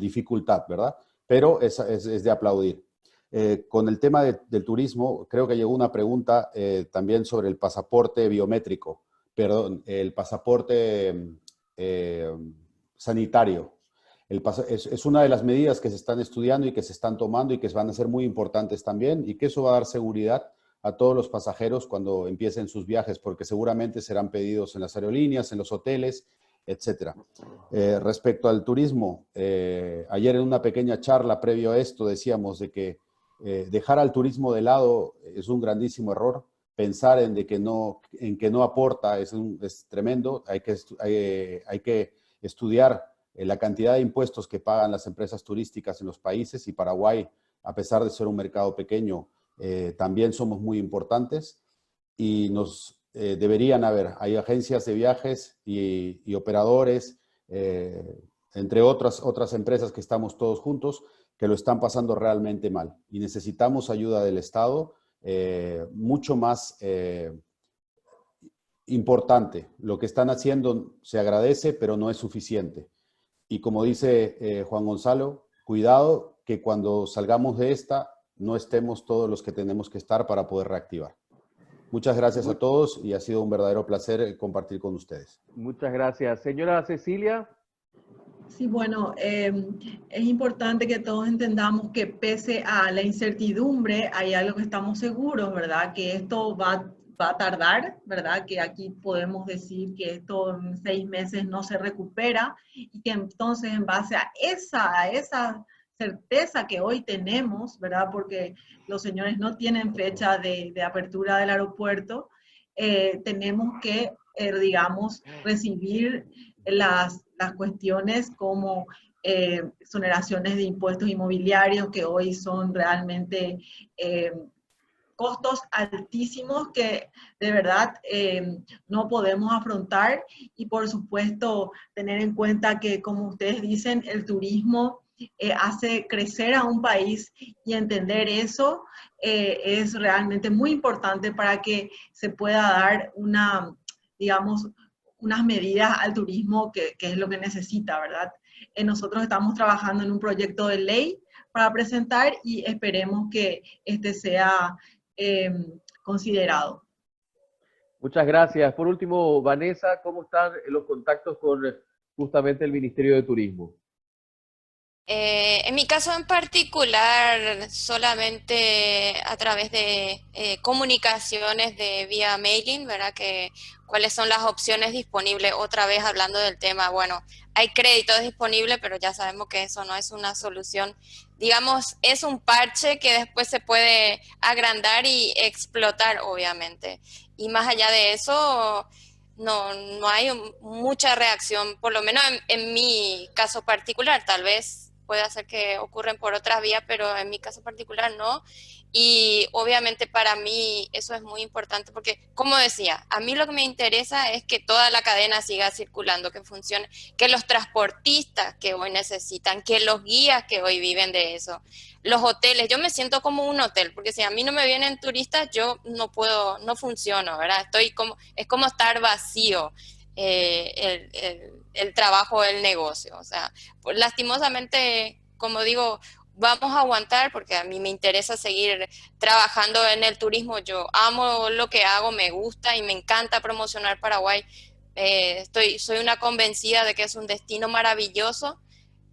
dificultad, ¿verdad? Pero es de aplaudir. Con el tema del turismo, creo que llegó una pregunta también sobre el pasaporte biométrico, perdón, el pasaporte sanitario. Es una de las medidas que se están estudiando y que se están tomando y que van a ser muy importantes también, y que eso va a dar seguridad a todos los pasajeros cuando empiecen sus viajes, porque seguramente serán pedidos en las aerolíneas, en los hoteles, etcétera. Respecto al turismo, ayer en una pequeña charla previo a esto decíamos de que dejar al turismo de lado es un grandísimo error. Pensar en que no aporta es tremendo. Hay que estudiar la cantidad de impuestos que pagan las empresas turísticas en los países, y Paraguay, a pesar de ser un mercado pequeño, también somos muy importantes, y nos deberían haber, hay agencias de viajes y operadores, entre otras empresas que estamos todos juntos, que lo están pasando realmente mal, y necesitamos ayuda del Estado mucho más importante. Lo que están haciendo se agradece, pero no es suficiente. Y como dice Juan Gonzalo, cuidado que cuando salgamos de esta no estemos todos los que tenemos que estar para poder reactivar. Muchas gracias a todos y ha sido un verdadero placer compartir con ustedes. Muchas gracias. Señora Cecilia. Sí, bueno, es importante que todos entendamos que pese a la incertidumbre, hay algo que estamos seguros, ¿verdad? Que esto va a tardar, ¿verdad? Que aquí podemos decir que esto en 6 meses no se recupera, y que entonces en base a esa certeza que hoy tenemos, ¿verdad? Porque los señores no tienen fecha de apertura del aeropuerto, tenemos que, digamos, recibir las cuestiones como exoneraciones de impuestos inmobiliarios, que hoy son realmente costos altísimos que de verdad no podemos afrontar, y por supuesto tener en cuenta que, como ustedes dicen, el turismo hace crecer a un país, y entender eso es realmente muy importante para que se pueda dar digamos, unas medidas al turismo que es lo que necesita, ¿verdad? Nosotros estamos trabajando en un proyecto de ley para presentar, y esperemos que este sea considerado. Muchas gracias. Por último, Vanessa, ¿cómo están los contactos con justamente el Ministerio de Turismo? En mi caso en particular, solamente a través de comunicaciones de vía mailing, ¿verdad? Cuáles son las opciones disponibles. Otra vez hablando del tema, bueno, hay créditos disponibles, pero ya sabemos que eso no es una solución. Digamos, es un parche que después se puede agrandar y explotar, obviamente. Y más allá de eso, no hay mucha reacción, por lo menos en mi caso particular. Tal vez puede ser que ocurren por otras vías, pero en mi caso particular no. Y obviamente para mí eso es muy importante porque, como decía, a mí lo que me interesa es que toda la cadena siga circulando, que funcione, que los transportistas que hoy necesitan, que los guías que hoy viven de eso, los hoteles. Yo me siento como un hotel, porque si a mí no me vienen turistas, yo no puedo, no funciono, ¿verdad? Es como estar vacío el trabajo del negocio. O sea, pues, lastimosamente, como digo, vamos a aguantar porque a mí me interesa seguir trabajando en el turismo. Yo amo lo que hago, me gusta y me encanta promocionar Paraguay. Soy una convencida de que es un destino maravilloso,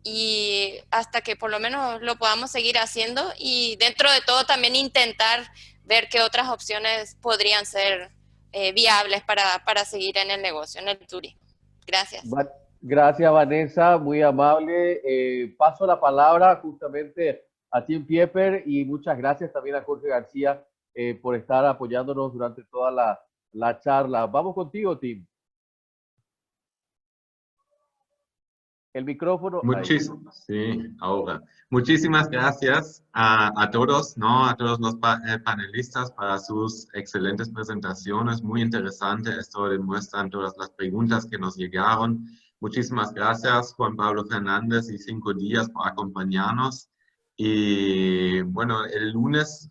y hasta que por lo menos lo podamos seguir haciendo, y dentro de todo también intentar ver qué otras opciones podrían ser viables para seguir en el negocio, en el turismo. Gracias. Gracias, Vanessa, muy amable. Paso la palabra justamente a Tim Pieper, y muchas gracias también a Jorge García por estar apoyándonos durante toda la charla. Vamos contigo, Tim. El micrófono. Sí, ahora. Muchísimas gracias a todos, ¿no? A todos los panelistas para sus excelentes presentaciones. Muy interesante. Esto demuestran todas las preguntas que nos llegaron. Muchísimas gracias, Juan Pablo Fernández y 5 días por acompañarnos. Y bueno, el lunes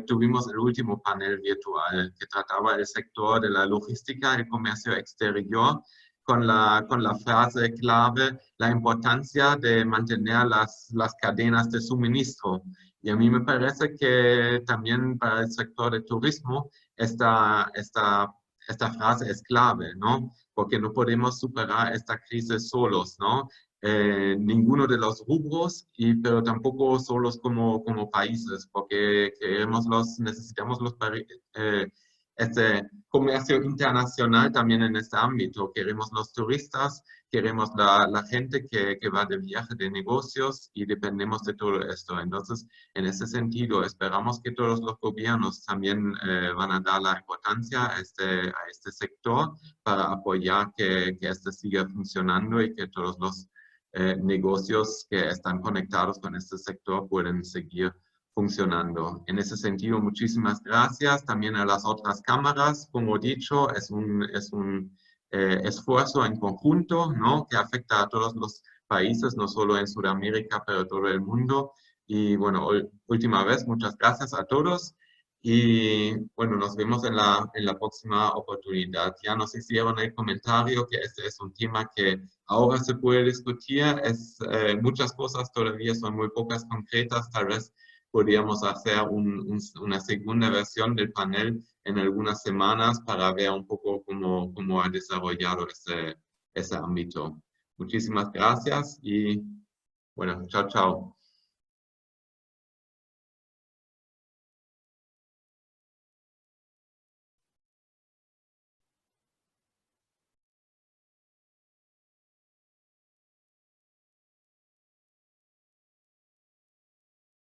tuvimos el último panel virtual que trataba el sector de la logística, el comercio exterior, con la frase clave, la importancia de mantener las cadenas de suministro. Y a mí me parece que también para el sector de turismo esta frase es clave, ¿no? Porque no podemos superar esta crisis solos, ¿no? Ninguno de los rubros, pero tampoco solos como países, porque necesitamos este comercio internacional también en este ámbito. Queremos los turistas, queremos la gente que va de viaje de negocios, y dependemos de todo esto. Entonces, en ese sentido, esperamos que todos los gobiernos también van a dar la importancia a este sector para apoyar que este siga funcionando, y que todos los negocios que están conectados con este sector pueden seguir funcionando. En ese sentido, muchísimas gracias también a las otras cámaras. Como he dicho, es un esfuerzo en conjunto, ¿no? Que afecta a todos los países, no solo en Sudamérica, pero todo el mundo. Y bueno, última vez, muchas gracias a todos. Y bueno, nos vemos en la próxima oportunidad. Ya nos hicieron el comentario que este es un tema que ahora se puede discutir. Muchas cosas todavía son muy pocas concretas. Tal vez podríamos hacer una segunda versión del panel en algunas semanas para ver un poco cómo ha desarrollado ese ámbito. Muchísimas gracias y bueno, chao, chao.